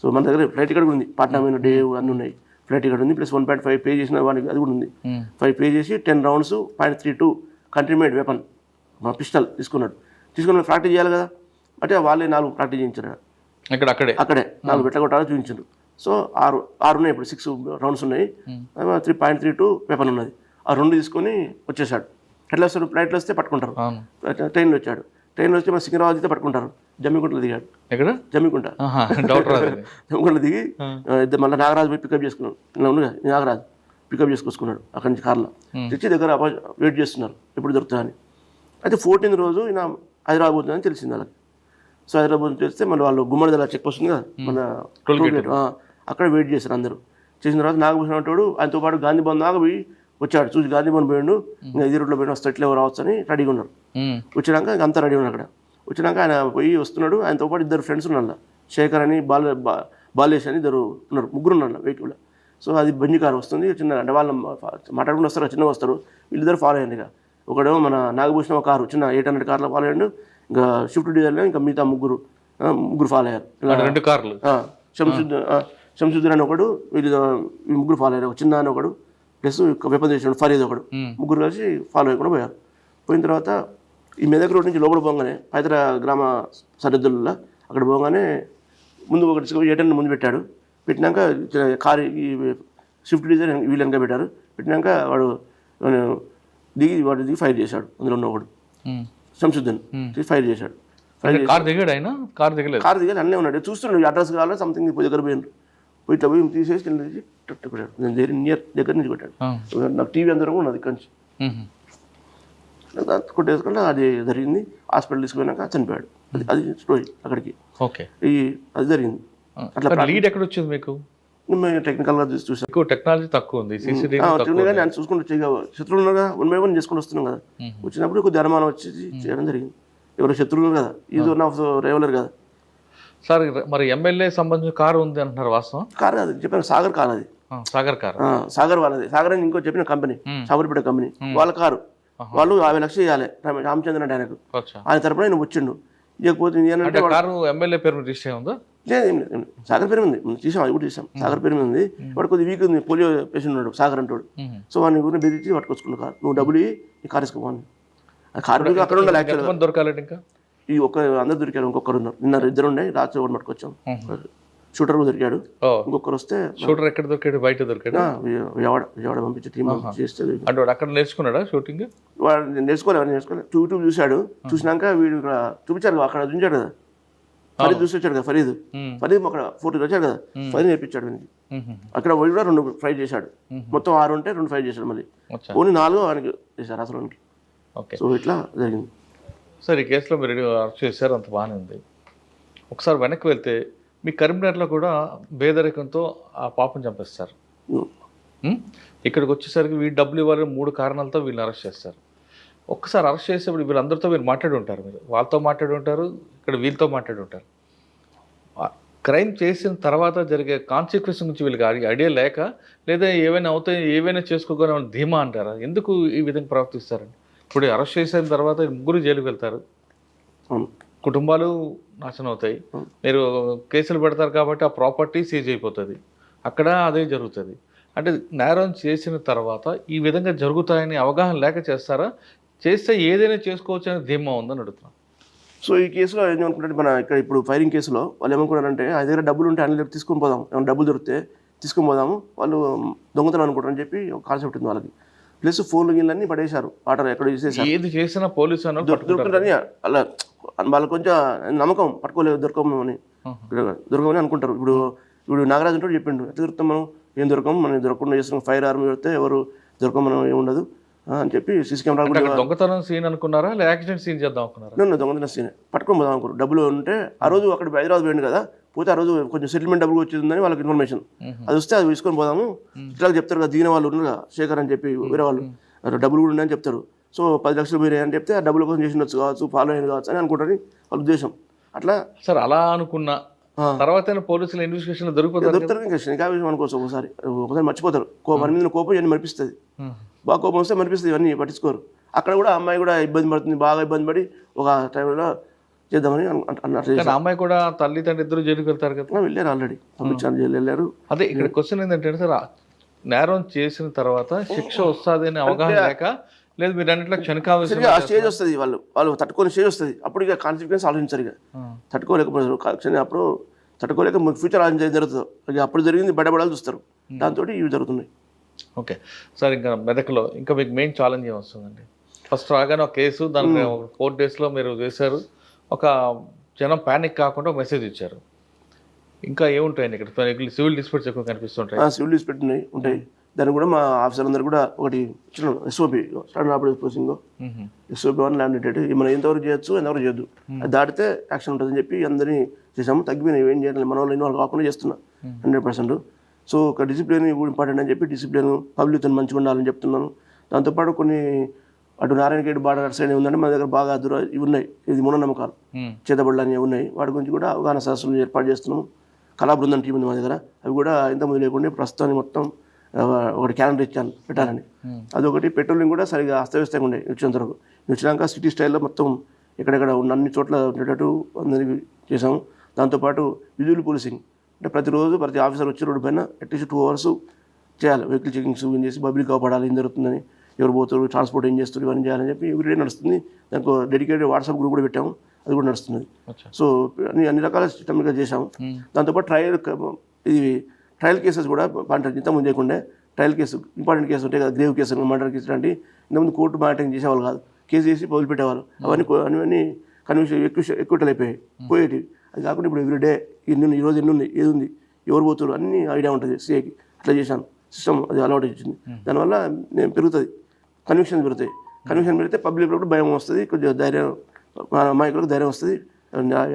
సో మన దగ్గర ఫ్లైట్ టికెట్ కూడా ఉంది, పాట్నా మీద డే అన్నీ ఉన్నాయి, ఫ్లైట్ టికెట్ ఉంది, ప్లస్ 1.5 పే చేసిన వానికి అది కూడా ఉంది. 5 పే చేసి 10 rounds .32 country made weapon pistol తీసుకున్నాడు. తీసుకున్న ప్రాక్టీస్ చేయాలి కదా, అంటే వాళ్ళే 4 ప్రాక్టీస్ చేయించారు అక్కడే 4 బెట్ల కొట్టాలో చూపించారు. సో 6 ఉన్నాయి, ఇప్పుడు 6 rounds ఉన్నాయి, 3.32 వెపన్ ఉన్నది. ఆ 2 తీసుకొని వచ్చేసాడు. ఎట్లా వస్తాడు, ఫ్లైట్లో వస్తే పట్టుకుంటారు, ట్రైన్లో వచ్చాడు. ట్రైన్లో వస్తే మన సికింద్రాబాద్ అయితే పట్టుకుంటారు. జమ్మికుంటలో దిగాడు. ఎక్కడ? జమ్మికుంట. జమ్మికుంటలో దిగి మళ్ళీ నాగరాజు పోయి పికప్ చేసుకున్నాడు. ఇలా ఉంది నాగరాజు పికప్ చేసుకొచ్చుకున్నాడు అక్కడి నుంచి కార్లో. తెచ్చి దగ్గర వెయిట్ చేస్తున్నారు ఎప్పుడు దొరుకుతుందని. అయితే 14th రోజు ఈయన హైదరాబాద్ పోతుందని తెలిసింది వాళ్ళకి. సో హైదరాబాద్ చేస్తే మన వాళ్ళు గుమ్మడిదల చెక్ పోస్ట్ ఉంది కదా, మన టోల్గేట్, అక్కడ వెయిట్ చేశారు అందరూ. చేసిన తర్వాత నాగభూషణ్ అంటాడు ఆయనతో పాటు గాంధీ భవన్ దాకా పోయి వచ్చాడు. చూసి గాంధీ భవన్ పోయాడు, ఇంకా ఇదే రోడ్లో పోయిన వస్తే ఎట్లా రావచ్చు అని రెడీగా ఉన్నారు. వచ్చినాక అంతా రెడీ ఉన్నారు. అక్కడ వచ్చినాక ఆయన పోయి వస్తున్నాడు. ఆయనతో పాటు 2 ఫ్రెండ్స్ ఉన్నారు, శేఖర్ అని బాలేష్ అని 2 ఉన్నారు, 3 ఉన్నారు వెహికల్. సో అది బండి కారు వస్తుంది చిన్న, అంటే వాళ్ళు మాట్లాడుకుని వస్తారు, చిన్నగా వస్తారు. వీళ్ళిద్దరు ఫాలో అయ్యండి. ఇక ఒకడేమో మన నాగభూషణ్ ఒక కారు చిన్న 800 కార్లో ఫాలో అయ్యాడు. ఇంకా స్విఫ్ట్ డిజైర్లో ఇంకా మిగతా ముగ్గురు ఫాలో అయ్యారు. 2 కార్లు. శంసుద్దీన్ అని ఒకడు, వీళ్ళు 3 ఫాలో అయ్యారు. చిన్న అని ఒకడు, ప్లస్ వెపన్ చేసాడు ఫరీద్ ఒకడు, 3 కలిసి ఫాలో అయ్యకుండా పోయారు. పోయిన తర్వాత ఈ మెదక్ రోడ్ నుంచి లోపల పోగానే హైదరా గ్రామ సరిహద్దుల్లో అక్కడ పోగానే ముందు ఒకటి 800 ముందు పెట్టాడు. పెట్టినాక కారు ఈ స్విఫ్ట్ డిజైర్ వీళ్ళు వెనక పెట్టారు. పెట్టినాక వాడు దిగి ఫైర్ చేశాడు. అందులో ఉన్న ఒకడు శంసుద్దీన్ ఫైర్ చేశాడు. కారు దిగాడు, అన్నీ ఉన్నాడు, చూస్తున్నాడు. అడ్రస్ కావాలో సంథింగ్ దగ్గర పోయినారు. పోయి ఇట్లా పోయి తీసేసి పెట్టాడు. నేను నియర్ దగ్గర నుంచి పెట్టాడు. నాకు టీవీ అందరం ఉన్నది ఇక్కడి నుంచి కొట్టేసుకుంటే అది జరిగింది. హాస్పిటల్ తీసుకుపోయినాక చనిపోయాడు. అది స్టోరీ అక్కడికి. అది జరిగింది. అట్లా లీడ్ ఎక్కడ వచ్చింది మీకు? టెక్నికల్ గా చూసాను, టెక్నాలజీ తక్కువ ఉంది, కానీ ఆయన చూసుకుంటూ శత్రువులు ఉన్నారు కదా, 1 by 1 చేసుకుంటూ వస్తున్నాం కదా. వచ్చినప్పుడు కొద్ది అనుమానం వచ్చి చేయడం జరిగింది. ఎవరో శత్రువులు కదా, ఇది వన్ ఆఫ్ రెవలర్ కదా సార్. మరి ఎమ్మెల్యే సంబంధించిన కారు ఉంది అంటున్నారు, వాస్తవం? కారు కాదు, చెప్పాను సాగర్ కారు. అది సాగర్ వాళ్ళది. సాగర్ అని ఇంకో చెప్పిన కంపెనీ, సాగర్పేట కంపెనీ వాళ్ళ కారు. వాళ్ళు 50 లక్షలు ఇవ్వాలి రామచంద్రన్ అంటే ఆయనకు. ఆయన తరపున ఆయన వచ్చిండు. ఇకపోతే ఎమ్మెల్యే పేరు రిజిస్టర్ ఉందా? సాగర్ పేరు ఉంది, చూసాం, అది కూడా చూసాం. సాగర్ పేరు ఉంది. వాడు కొద్దిగా వీక్ ఉంది, పోలియో పేషెంట్ ఉన్నాడు సాగర్ అంటాడు. సో వాడిని ఊరిని బెదిరించి పట్టుకొచ్చుకున్న కారు, నువ్వు డబ్బులు ఈ కారు వేసుకోవాలి. కారు అక్కడ ఉండాలి. యాక్చువల్గా దొరకాలంటే ఇంకా ఈ అందరు దొరికారు. ఇంకొకరు ఉన్నారు, నిన్న 2 ఉండే, రాత్రి ఒకటి పట్టుకొచ్చాం. షూటర్ దొరికాడు, ఇంకొకరు వస్తే. షూటర్ ఎక్కడ దొరికాడు? బయట దొరికాడు. విజయవాడ పంపించి టీం చేస్తే అక్కడ నేర్చుకున్నాడా షూటింగ్? వాడు నేర్చుకోలేదు. యూట్యూబ్ చూశాడు. చూసినాక వీడు చూపించాడు, అక్కడ చూపించాడు కదా, ఫరీద్ చూసి వచ్చాడు కదా. ఫరీద్ అక్కడ 40 వచ్చాడు కదా, ఫరీద్ నేర్పించాడు వీనికి. అక్కడ కూడా 2 ఫ్రై చేశాడు. మొత్తం 6 ఉంటే 2 ఫ్రై చేశాడు. మళ్ళీ ఓన్లీ 4 ఆయనకి చేశారు అసలు. సో ఇట్లా జరిగింది. సార్, ఈ కేసులో మీరు అరెస్ట్ చేశారు, అంత బాగానే ఉంది. ఒకసారి వెనక్కి వెళ్తే మీ కరీంనగర్లో కూడా పేదరికంతో ఆ పాపం చంపేస్తారు. ఇక్కడికి వచ్చేసరికి వీళ్ళు డబ్బులు ఇవ్వాలని 3 కారణాలతో వీళ్ళని అరెస్ట్ చేస్తారు. ఒక్కసారి అరెస్ట్ చేసేప్పుడు వీళ్ళందరితో మీరు మాట్లాడి ఉంటారు, మీరు వాళ్ళతో మాట్లాడి ఉంటారు, ఇక్కడ వీళ్ళతో మాట్లాడి ఉంటారు. క్రైమ్ చేసిన తర్వాత జరిగే కాన్సిక్వెన్స్ గురించి వీళ్ళకి ఐడియా లేక, లేదా ఏవైనా అవుతాయి ఏవైనా చేసుకోగలం ధీమా అంటారా? ఎందుకు ఈ విధంగా ప్రవర్తిస్తారండి? ఇప్పుడు అరెస్ట్ చేసిన తర్వాత ముగ్గురు జైలుకి వెళ్తారు, అవును. కుటుంబాలు నాశనం అవుతాయి, మీరు కేసులు పెడతారు కాబట్టి ఆ ప్రాపర్టీ సీజ్ అయిపోతుంది, అక్కడ అదే జరుగుతుంది. అంటే నేరం చేసిన తర్వాత ఈ విధంగా జరుగుతాయని అవగాహన లేక చేస్తారా, చేస్తే ఏదైనా చేసుకోవచ్చు అనే ధీమా ఉందని అడుగుతున్నాను. సో ఈ కేసులో ఏమనుకుంటే మన ఇక్కడ ఇప్పుడు ఫైరింగ్ కేసులో వాళ్ళు ఏమనుకున్నారంటే ఆయన దగ్గర డబ్బులు ఉంటే ఆయన తీసుకొని పోదాం, ఏమైనా డబ్బులు దొరికితే తీసుకొని పోదాము, వాళ్ళు దొంగతనం అనుకుంటారని చెప్పి ఒక కాన్సెప్ట్ ఉంది వాళ్ళకి. ప్లస్ ఫోన్లు గిన్నెలన్నీ పడేశారు, వాటర్ ఎక్కడ చేసేసారు, ఏది చేసినా పోలీసు అని దొరుకుతుందని అలా వాళ్ళకి కొంచెం నమ్మకం, పట్టుకోలేదు దొరకము అని దొరకమని అనుకుంటారు. ఇప్పుడు నాగరాజు ఉంటాడు చెప్పిండు, ఎట్లా దొరుకుతాం మనం, ఏం దొరకము, మనం దొరకకుండా చేస్తున్నాం, ఫైర్ ఆర్మీ పెడితే ఎవరు దొరకం, మనం ఏముండదు అని చెప్పి సీసీ కెమెరా కూడా దొంగతనం సీన్ అనుకున్నారా, లేదా యాక్సిడెంట్ సీన్ చేద్దాం అనుకున్నారా? నన్ను దొంగతనం సీన్ పట్టుకొని పోదాం అనుకున్నారు. డబ్బులు ఉంటే ఆ రోజు అక్కడ హైదరాబాద్ పోయింది కదా, పోతే ఆ రోజు కొంచెం సెటిల్మెంట్ డబ్బులు వచ్చిందని వాళ్ళకి ఇన్ఫర్మేషన్, అది వస్తే అది తీసుకొని పోదాము. ఇట్లా చెప్తారు కదా, దిగిన వాళ్ళు ఉన్నారు కదా శేఖర్ అని చెప్పి వేరే వాళ్ళు, డబ్బులు కూడా ఉన్నాయని చెప్తారు. సో 10 లక్షలు మీరే అని చెప్తే ఆ డబ్బుల కోసం చేసినచ్చు కావచ్చు, ఫాలో అయిన కావచ్చు అని అనుకుంటారని వాళ్ళ ఉద్దేశం. అట్లా సార్ అలా అనుకున్నా తర్వాత పోలీసులు ఇన్వెస్టిగేషన్ దొరుకుతారు. ఇంకా విషయం అనుకోవచ్చు, ఒకసారి మర్చిపోతారు, మన మీద కోపం ఇవన్నీ మరిపిస్తుంది, బాగా కోపం వస్తే మరిపిస్తుంది, ఇవన్నీ పట్టించుకోరు. అక్కడ కూడా అమ్మాయి కూడా ఇబ్బంది పడుతుంది, బాగా ఇబ్బంది పడి ఒక టైంలో చేద్దామని అన్నారు. అమ్మాయి కూడా తల్లి తండ్రి ఇద్దరు జైలుకి వెళ్తారు కదా, వెళ్ళారు ఆల్రెడీ పంపించాను, జైలు వెళ్ళారు. అదే ఇక్కడ క్వశ్చన్ ఏంటంటే సార్, నేరం చేసిన తర్వాత శిక్ష వస్తుంది అని అవగాహన లేక, లేదు మీరు అన్నిట్లో క్షణికావేశం ఆ స్టేజ్ వస్తుంది, వాళ్ళు తట్టుకునే స్టేజ్ వస్తుంది, అప్పుడు ఇక కాన్సిక్వెన్స్ ఆలోచించారు, ఇక తట్టుకోలేకపోయారు, అప్పుడు తట్టుకోలేక ఫ్యూచర్ ఆలోచించేది జరుగుతుంది, ఇక అప్పుడు జరిగింది బయటపడాలి చూస్తారు, దాంతో ఇవి జరుగుతున్నాయి. ఓకే సార్, ఇంకా మెదక్లో ఇంకా మీకు మెయిన్ ఛాలెంజ్ ఏమొస్తుందండి? ఫస్ట్ రాగానే ఒక కేసు, దానికి 4 daysలో మీరు చేశారు, ఒక జనం ప్యానిక్ కాకుండా ఒక మెసేజ్ ఇచ్చారు. ఇంకా ఏముంటాయండి ఇక్కడ? సివిల్ డిస్ప్యూట్స్ ఎక్కువ కనిపిస్తుంటాయి. సివిల్ డిస్ప్యూట్ ఉంటాయి, దాన్ని కూడా మా ఆఫీసర్ అందరూ కూడా ఒకటి ఇచ్చిన SOP, standard operating proceeding, SOP 1 laminated, మనం ఎంతవరకు చేయొచ్చు ఎంతవరకు చేయొద్దు, అది దాటితే యాక్షన్ ఉంటుందని చెప్పి అందరినీ చేసాము. తగ్గిపోయినా ఏం చేయాలి, మన వాళ్ళు ఇన్వాల్వ్ కాకుండా చేస్తున్నా 100%. సో ఒక డిసిప్లిన్ ఇంపార్టెంట్ అని చెప్పి డిసిప్లిన్ పబ్లిక్తో మంచిగా ఉండాలని చెప్తున్నాను. దాంతోపాటు కొన్ని అటు నారాయణగేట్ బార్డర్ సైడ్ ఉందంటే మన దగ్గర బాగా ఇవి ఉన్నాయి, ఇది మూఢనమ్మకాలు, చేతబడులు అనేవి ఉన్నాయి, వాటి గురించి కూడా అవగాహన సదస్సులు ఏర్పాటు చేస్తున్నాము. కళా బృందం టీం ఉంది మా దగ్గర, అవి కూడా ఇంతకుముందు లేకుండా ప్రస్తుతాన్ని మొత్తం ఒకటి క్యాలెండర్ ఇచ్చాను పెట్టాలని. అదొకటి పెట్రోలింగ్ కూడా సరిగా అస్తవ్యస్తంగా ఉండే వచ్చినంత వరకు. వచ్చినాక సిటీ స్టైల్లో మొత్తం ఎక్కడెక్కడ ఉన్న అన్ని చోట్ల ఉండేటట్టు అందరికీ చేసాము. దాంతోపాటు విజువల్ పోలీసింగ్, అంటే ప్రతిరోజు ప్రతి ఆఫీసర్ వచ్చి రోడ్డు పైన అట్లీస్ట్ 2 hours చేయాలి, వెహికల్ చెకింగ్స్ చేసి పబ్లిక్ కాపాడాలి, ఏం జరుగుతుందని, ఎవరు పోతారు, ట్రాన్స్పోర్ట్ ఏం చేస్తారు, ఇవన్నీ చేయాలని చెప్పి ఎవ్రీడే నడుస్తుంది. దానికి డెడికేటెడ్ వాట్సాప్ గ్రూప్ కూడా పెట్టాము, అది కూడా నడుస్తుంది. సో అన్ని రకాల సిస్టమ్గా చేసాము. దాంతోపాటు ట్రయల్ కేసెస్ కూడా ఇంతకుముందు చేయకుండా ట్రయల్ కేసు, ఇంపార్టెంట్ కేసు ఉంటాయి కదా, గ్రేవ్ కేసు, మర్డర్ కేసు లాంటి ఇంతకుముందు కోర్టు మానిటరింగ్ చేసేవాళ్ళు కాదు, కేసు చేసి వదిలిపెట్టేవాళ్ళు, అవన్నీ కన్విషన్ ఎక్కువ అయిపోయాయి పోయేటివి. అది కాకుండా ఇప్పుడు ఎవ్రీడే ఈరోజు ఎన్ని ఉంది, ఏది ఉంది, ఎవరు పోతారు అన్నీ ఐడియా ఉంటుంది సిఐకి. అట్లా చేశాను, సిస్టమ్ అది అలవాటు వచ్చింది. దానివల్ల నేను పెరుగుతుంది, కన్విక్షన్ పెరుగుతాయి. కన్విక్షన్ పెడితే పబ్లిక్ కూడా భయం వస్తుంది, కొంచెం ధైర్యం, అమాయకులకు ధైర్యం వస్తుంది,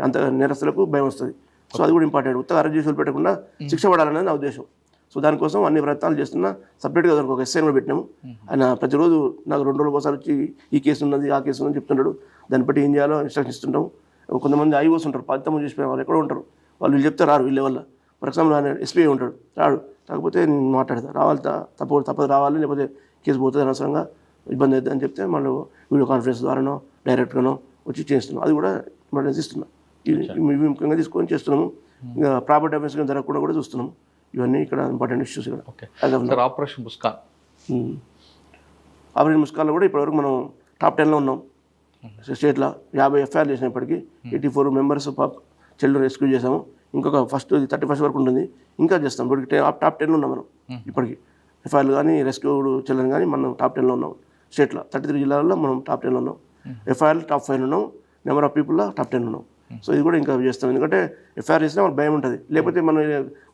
అంత నేరస్తులకు భయం వస్తుంది. సో అది కూడా ఇంపార్టెంట్. ఉత్తగా అరెస్ట్ చేసి పెట్టకుండా శిక్ష పడాలనేది నా ఉద్దేశం. సో దానికోసం అన్ని ప్రయత్నాలు చేస్తున్నా. సపరేట్గా దానికి ఒక ఎస్ఐని కూడా పెట్టినాము. ఆయన ప్రతిరోజు నాకు 2 రోజులకు ఒకసారి వచ్చి ఈ కేసు ఉన్నది, ఆ కేసు ఉన్నది చెప్తుంటాడు. దాన్ని బట్టి ఏం చేయాలో ఇన్స్ట్రక్షన్ ఇస్తుంటాం. కొంతమంది ఐఓస్ ఉంటారు, 10 మంది చేసిపోయిన వాళ్ళు ఎక్కడో ఉంటారు, వాళ్ళు వీళ్ళు చెప్తే రారు, వీళ్ళ వల్ల. ఫర్ ఎగ్జాంపుల్ ఆయన ఎస్పీ ఉంటాడు, రాడు, కాకపోతే నేను మాట్లాడతా, రావాలి తప్పదు రావాలి, లేకపోతే కేసు పోతుంది, అనవసరంగా ఇబ్బంది అవుతుంది అని చెప్తే మనం వీడియో కాన్ఫరెన్స్ ద్వారానో డైరెక్ట్గానో వచ్చి చేస్తున్నాం. అది కూడా ఇంపార్టెన్స్ ఇస్తున్నాం, ఇవి ముఖ్యంగా తీసుకొని చేస్తున్నాము. ఇంకా ప్రాపర్ డ్యామేజ్ జరగకుండా కూడా చూస్తున్నాము. ఇవన్నీ ఇక్కడ ఇంపార్టెంట్ ఇష్యూస్. ఇక్కడ ఆపరేషన్ ముస్కాన్, ఆపరేషన్ ముస్కాన్లో కూడా ఇప్పటివరకు మనం టాప్ 10లో ఉన్నాం స్టేట్లో. 50 FIR చేసినప్పటికీ 84 members చిల్డ్రన్ రెస్క్యూ చేసాము. ఇంకొక 31st వరకు ఉంటుంది, ఇంకా చేస్తాం. ఇప్పటికి టాప్ 10లో ఉన్నాం మనం. ఇప్పటికి FIRలు కానీ రెస్క్యూడ్ చిల్డ్రన్ కానీ మనం టాప్ 10లో ఉన్నాం స్టేట్లో. 33 జిల్లాల్లో మనం టాప్ 10లో ఉన్నాం. FIRలు టాప్ 5 ఉన్నాం, నెంబర్ ఆఫ్ పీపుల్లో టాప్ 10 ఉన్నాం. సో ఇది కూడా ఇంకా చేస్తాం, ఎందుకంటే FIR చేసినా వాళ్ళకి భయం ఉంటుంది, లేకపోతే మనం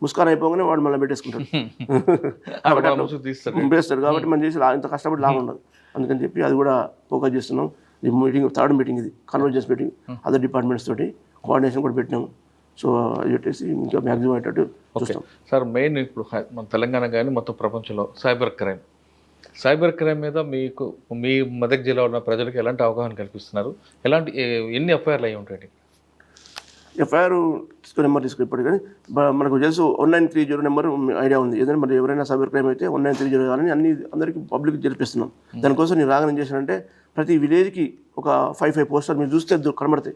ముస్కాన్ అయిపోగానే వాడు మళ్ళీ పెట్టేసుకుంటాడు పెట్టేస్తాడు. కాబట్టి మనం చేసి ఇంత కష్టపడి లాభం ఉండదు. అందుకని చెప్పి అది కూడా ఫోకస్ చేస్తున్నాం. ఈ మీటింగ్ 3rd మీటింగ్, ఇది కన్వర్జెన్స్ మీటింగ్, అదర్ డిపార్ట్మెంట్స్ తోటి కోఆర్డినేషన్ కూడా పెట్టినాము. సో అది పెట్టేసి ఇంకా మ్యాక్సిమం అయ్యేటట్టు చూస్తాం. సార్ మెయిన్ ఇప్పుడు మన తెలంగాణ కానీ మొత్తం ప్రపంచంలో సైబర్ క్రైమ్ మీద మీకు మీ మెదక్ జిల్లా ఉన్న ప్రజలకు ఎలాంటి అవగాహన కల్పిస్తున్నారు? ఎన్ని FIRలు అయి ఉంటాయండి? ఎఫ్ఐఆర్ నెంబర్ తీసుకో ఇప్పటికి. కానీ మనకు తెలుసు 1930 నెంబర్ ఐడియా ఉంది. ఏదైనా మరి ఎవరైనా సైబర్ క్రైమ్ అయితే 1930 కావాలని అందరికీ పబ్లిక్ తెలిపిస్తున్నాం. దానికోసం నేను రాగానే ఏం చేశానంటే ప్రతి విలేజ్కి ఒక 5 పోస్టర్లు మీరు చూస్తే కనబడతాయి.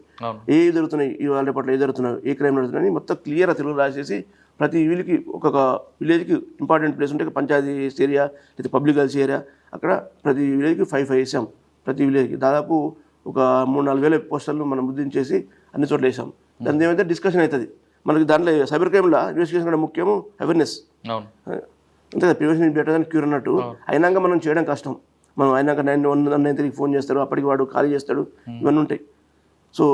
ఏ జరుగుతున్నాయి ఈ వాళ్ళ పట్ల, ఏ జరుగుతున్నాయి, ఏ క్రైమ్ జరుగుతున్నాయి మొత్తం క్లియర్గా తెలుగు రాసేసి ప్రతి వీళ్ళకి ఒక్కొక్క విలేజ్కి ఇంపార్టెంట్ ప్లేస్ ఉంటే పంచాయతీ ఏరియా లేదా పబ్లిక్ హెల్త్ ఏరియా అక్కడ ప్రతి విలేజ్కి 5 వేసాం. ప్రతి విలేజ్కి దాదాపు ఒక 3-4 వేల పోస్టర్లు మనం ముద్రించేసి అన్ని చోట్ల వేసాం. దాని ఏమైతే డిస్కషన్ అవుతుంది మనకి. దాంట్లో సైబర్ క్రైమ్లో ఇన్వెస్టిగేషన్ కూడా ముఖ్యము అవేర్నెస్. అంతే కదా, prevention is better than cure అన్నట్టు. అయినాక మనం చేయడం కష్టం. మనం అయినాక 993 ఫోన్ చేస్తాడు, అప్పటికి వాడు ఖాళీ చేస్తాడు, ఇవన్నీ ఉంటాయి. సో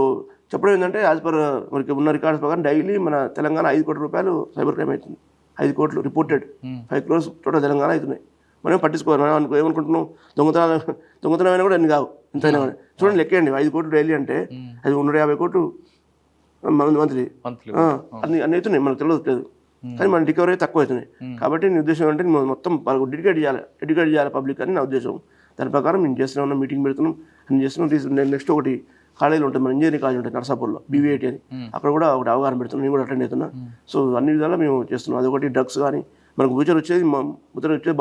చెప్పడం ఏంటంటే యాజ్ పర్ మనకి ఉన్న రికార్డ్స్ ప్రకారం డైలీ మన తెలంగాణ 5 కోట్ల రూపాయలు సైబర్ క్రైమ్ అవుతుంది. 5 కోట్లు రిపోర్టెడ్, 5 crores టోటల్ తెలంగాణ అవుతున్నాయి. మనం పట్టించుకోవాలి. మనం ఏమనుకుంటున్నాం దొంగతనమైనా కూడా అన్ని కావు ఇంతైనా కానీ. చూడండి లెక్కేయండి, 5 కోట్లు డైలీ అంటే అది 150 కోట్లు మంత్లీ అన్ని అవుతున్నాయి. మనకు తెలియదు కానీ మన రికవరీ తక్కువ అవుతున్నాయి. కాబట్టి నీ ఉద్దేశం అంటే మొత్తం వాళ్ళకు ఎడ్యుకేట్ చేయాలి పబ్లిక్ అని నా ఉద్దేశం. దాని ప్రకారం మేము చేస్తున్నాం, మీటింగ్ పెడుతున్నాం, అన్ని చేస్తున్నాం. నెక్స్ట్ ఒకటి కాలేజీలో ఉంటుంది, మన ఇంజనీరింగ్ కాలేజ్ ఉంటుంది నర్సాపూర్లో, BVIT అని, అక్కడ కూడా ఒకటి అవగాహన పెడుతున్నాం. నేను కూడా అటెండ్ అవుతున్నా. సో అన్ని విధాలా మేము చేస్తున్నాం. అదొకటి డ్రగ్స్ కానీ మనకు ఫ్యూచర్ వచ్చేది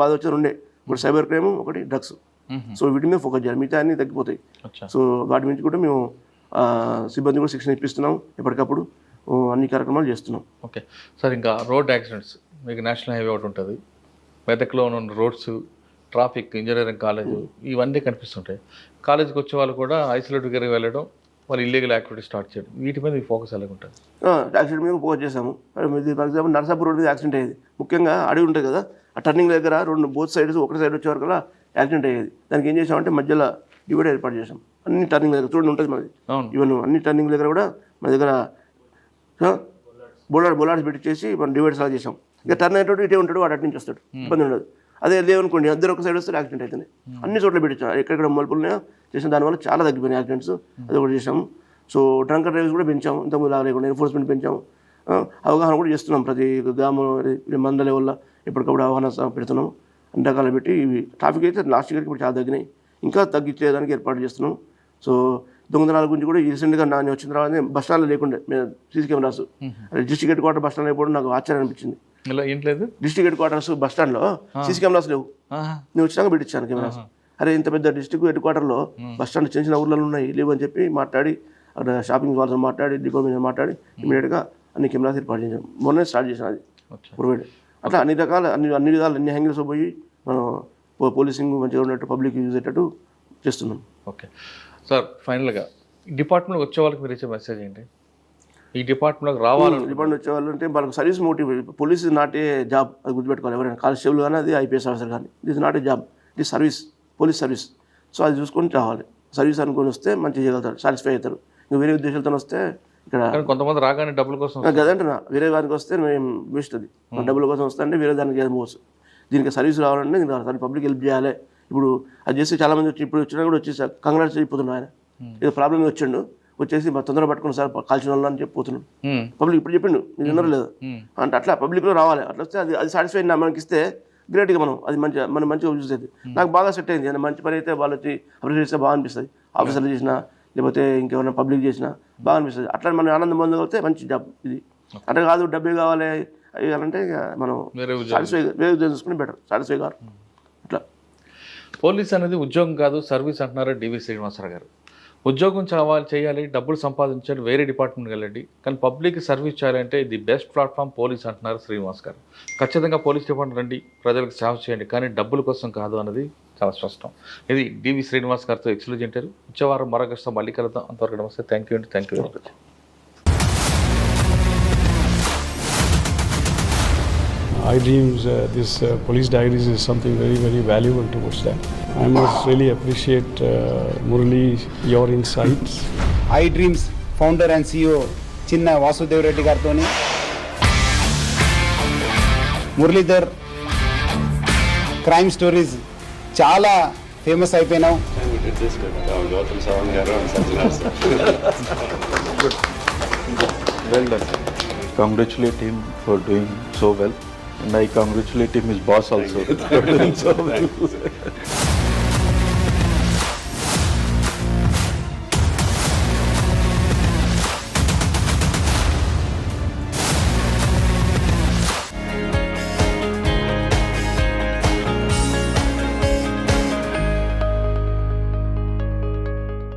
బాధ వచ్చేది రెండే, ఒకటి సైబర్ క్రైమ్, ఒకటి డ్రగ్స్. సో వీటి మీద ఫోకస్ చేయాలి, మిగతా అన్ని తగ్గిపోతాయి. సో వాటి నుంచి కూడా మేము సిబ్బంది కూడా శిక్షణ ఇప్పిస్తున్నాం, ఎప్పటికప్పుడు అన్ని కార్యక్రమాలు చేస్తున్నాం. ఓకే సార్, ఇంకా రోడ్ యాక్సిడెంట్స్ మీకు నేషనల్ హైవే ఒకటి ఉంటుంది, మెదక్లో ఉన్న రోడ్స్, ట్రాఫిక్, ఇంజనీరింగ్ కాలేజ్ ఇవన్నీ కనిపిస్తుంటాయి. కాలేజీకి వచ్చే వాళ్ళు కూడా ఐసోలేట్గా వెళ్ళడం, వాళ్ళు ఇల్లీగల్ యాక్టివిటీ స్టార్ట్ చేయడం, వీటి మీద మీ ఫోకస్ ఎలా ఉంటుంది? యాక్సిడెంట్ మీద ఫోకస్ చేసాము. ఫర్ ఎగ్జాంపుల్ నర్సాపూర్ రోడ్ మీద యాక్సిడెంట్ అయ్యేది. ముఖ్యంగా అడవి ఉంటుంది కదా, ఆ టర్నింగ్ దగ్గర బోత్ సైడ్స్ ఒకటి సైడ్ వచ్చే వరకు యాక్సిడెంట్ అయ్యేది. దానికి ఏం చేసామంటే మధ్యలో డివైడర్ ఏర్పాటు చేసాం. అన్ని టర్నింగ్ దగ్గర చూడండి ఉంటుంది మనది. ఈవెన్ అన్ని టర్నింగ్ దగ్గర కూడా మన దగ్గర బోలాడ్స్ పెట్టించేసి మనం డివైడర్స్ అలా చేసాం. ఇక టర్న్ అయ్యేటోడు ఇటే ఉంటాడు, వాడు అటు నుంచి వస్తాడు, ఇబ్బంది ఉండదు. అదే లేవనుకోండి అందరూ ఒక సైడ్ వస్తే యాక్సిడెంట్ అవుతున్నాయి. అన్ని చోట్ల పెట్టించాం, ఎక్కడెక్కడ మలుపులున్నాయో చేసాం. దానివల్ల చాలా తగ్గిపోయినాయి యాక్సిడెంట్స్. అది ఒకటి చేసాము. సో డ్రంక్ డ్రైవ్స్ కూడా పెంచాము, ఇంతకుముందు లాగా లేకుండా ఎన్ఫోర్స్మెంట్ పెంచాము. అవగాహన కూడా చేస్తున్నాం. ప్రతి గ్రామం మండల లెవెల్లో ఎప్పటికప్పుడు అవగాహన పెడుతున్నాం. అన్ని రకాలు పెట్టి ఇవి ట్రాఫిక్ అయితే లాస్ట్ ఇయర్కి ఇప్పుడు చాలా తగ్గినాయి, ఇంకా తగ్గించేదానికి ఏర్పాటు చేస్తున్నాం. సో దొంగతనాల గురించి కూడా రీసెంట్గా నేను వచ్చిన తర్వాత బస్ స్టాండ్లో లేకుండా CC cameras, district head quarter bus stand అయిపోవడం నాకు ఆశ్చర్యం అనిపించింది. ఏంట్లేదు డిస్ట్రిక్ట్ హెడ్ క్వార్టర్స్ బస్ స్టాండ్లో సీసీ కెమెరాస్ లేవు. నేను వచ్చినాక పెట్టించాను కెమెరాస్. అరే ఇంత పెద్ద డిస్ట్రిక్ట్ హెడ్ క్వార్టర్లో బస్ స్టాండ్ చిన్న చిన్న ఊర్లలో ఉన్నాయి, లేవు అని చెప్పి మాట్లాడి అక్కడ షాపింగ్ వాళ్ళతో మాట్లాడి డిపో మీద మాట్లాడి ఇమీడియట్గా అన్ని కెమెరాస్ ఏర్పాటు చేసాం. మొన్నే స్టార్ట్ చేసాను అది ప్రొవైడ్. అట్లా అన్ని రకాల అన్ని విధాలు అన్ని హ్యాంగిల్స్ పోయి మనం పోలీసింగ్ మంచిగా ఉన్నట్టు పబ్లిక్ యూజ్ అయ్యేటట్టు చేస్తున్నాం. ఓకే సార్, ఫైనల్గా డిపార్ట్మెంట్కి వచ్చే వాళ్ళకి మీరు ఇచ్చే మెసేజ్ ఏంటి? ఈ డిపార్ట్మెంట్లోకి డిపార్ట్మెంట్ వచ్చే వాళ్ళు అంటే వాళ్ళకి service motive. Police is not a job, అది గుర్తుపెట్టుకోవాలి. ఎవరైనా కానిస్టేబుల్ కానీ అది IPS ఆఫీసర్ కానీ, it is not a job, it is service, police service. So అది చూసుకొని రావాలి. సర్వీస్ అనుకొని వస్తే మంచిగా చేయగలుగుతారు, సాటిస్ఫై అవుతారు. ఇంకా వేరే ఉద్దేశాలతో వస్తే ఇక్కడ కొంతమంది రాగానే డబ్బుల కోసం కదంటున్నా, వేరే దానికి వస్తే మేము వేస్ట్. అది డబ్బుల కోసం వస్తే అంటే వేరే దానికి పోవచ్చు. దీనికి సర్వీస్ రావాలంటే దీనికి పబ్లిక్ హెల్ప్ చేయాలి. ఇప్పుడు అది చేస్తే చాలా మంది వచ్చి ఇప్పుడు వచ్చినా కూడా వచ్చేసి కంగ్రాట్స్ అయిపోతున్నాడు. ఆయన ఏదో ప్రాబ్లం వచ్చిండు, వచ్చేసి తొందరగా పట్టుకుని సార్ కాల్చిన వాళ్ళు అని చెప్పిపోతున్నాడు. పబ్లిక్ ఇప్పుడు చెప్పిండు, మీరు విన్నారు లేదు అంటే అట్లా పబ్లిక్లో రావాలి. అట్లా వస్తే అది సాటిస్ఫై మనకి ఇస్తే గ్రేట్గా మనం అది మనం మంచిగా యూజ్ అవుతుంది. నాకు బాగా సెట్ అయింది. అంటే మంచి పని అయితే వాళ్ళు వచ్చి అప్రిషియేట్ చేస్తే బాగా అనిపిస్తుంది. ఆఫీసర్లు చేసినా లేకపోతే ఇంకెవరైనా పబ్లిక్ చేసినా బాగా అనిపిస్తుంది. అట్లా మనం ఆనందం పొందగలిగితే మంచి జాబ్ ఇది. అంటే కాదు డబ్బే కావాలి అంటే మనం సాటిస్ఫై వేరే ఉద్యోగం చూసుకుని బెటర్, సాటిస్ఫై కాదు. అట్లా పోలీస్ అనేది ఉద్యోగం కాదు, సర్వీస్ అంటున్నారు DV శ్రీనివాసరావు గారు. ఉద్యోగం చేయాలి, డబ్బులు సంపాదించాలి, వేరే డిపార్ట్మెంట్కి వెళ్ళండి, కానీ పబ్లిక్ సర్వీస్ చేయాలంటే ది బెస్ట్ ప్లాట్ఫామ్ పోలీస్ అంటున్నారు శ్రీనివాస్ గారు. ఖచ్చితంగా పోలీస్ డిపార్ట్మెంట్ రండి, ప్రజలకు సేవ చేయండి, కానీ డబ్బుల కోసం కాదు అన్నది చాలా స్పష్టం. ఇది DV శ్రీనివాస్ గారితో ఎక్స్క్లూజివ్ ఇంటర్వ్యూ. వచ్చేవారం మరొక మళ్ళీ కలుద్దాం. అంతవరకు నమస్తే. థ్యాంక్ యూ అండి. Thank you very much. iDreams, this police diaries is something very, very valuable towards them. I must really appreciate Murali, your insights. iDreams founder and CEO చిన్న వాసుదేవ్ రెడ్డి గారితో మురళీధర్ క్రైమ్ స్టోరీస్ చాలా famous అయిపోయినావు. Well done. Congratulate him for doing so well. And I congratulate him, his boss also, for doing so well.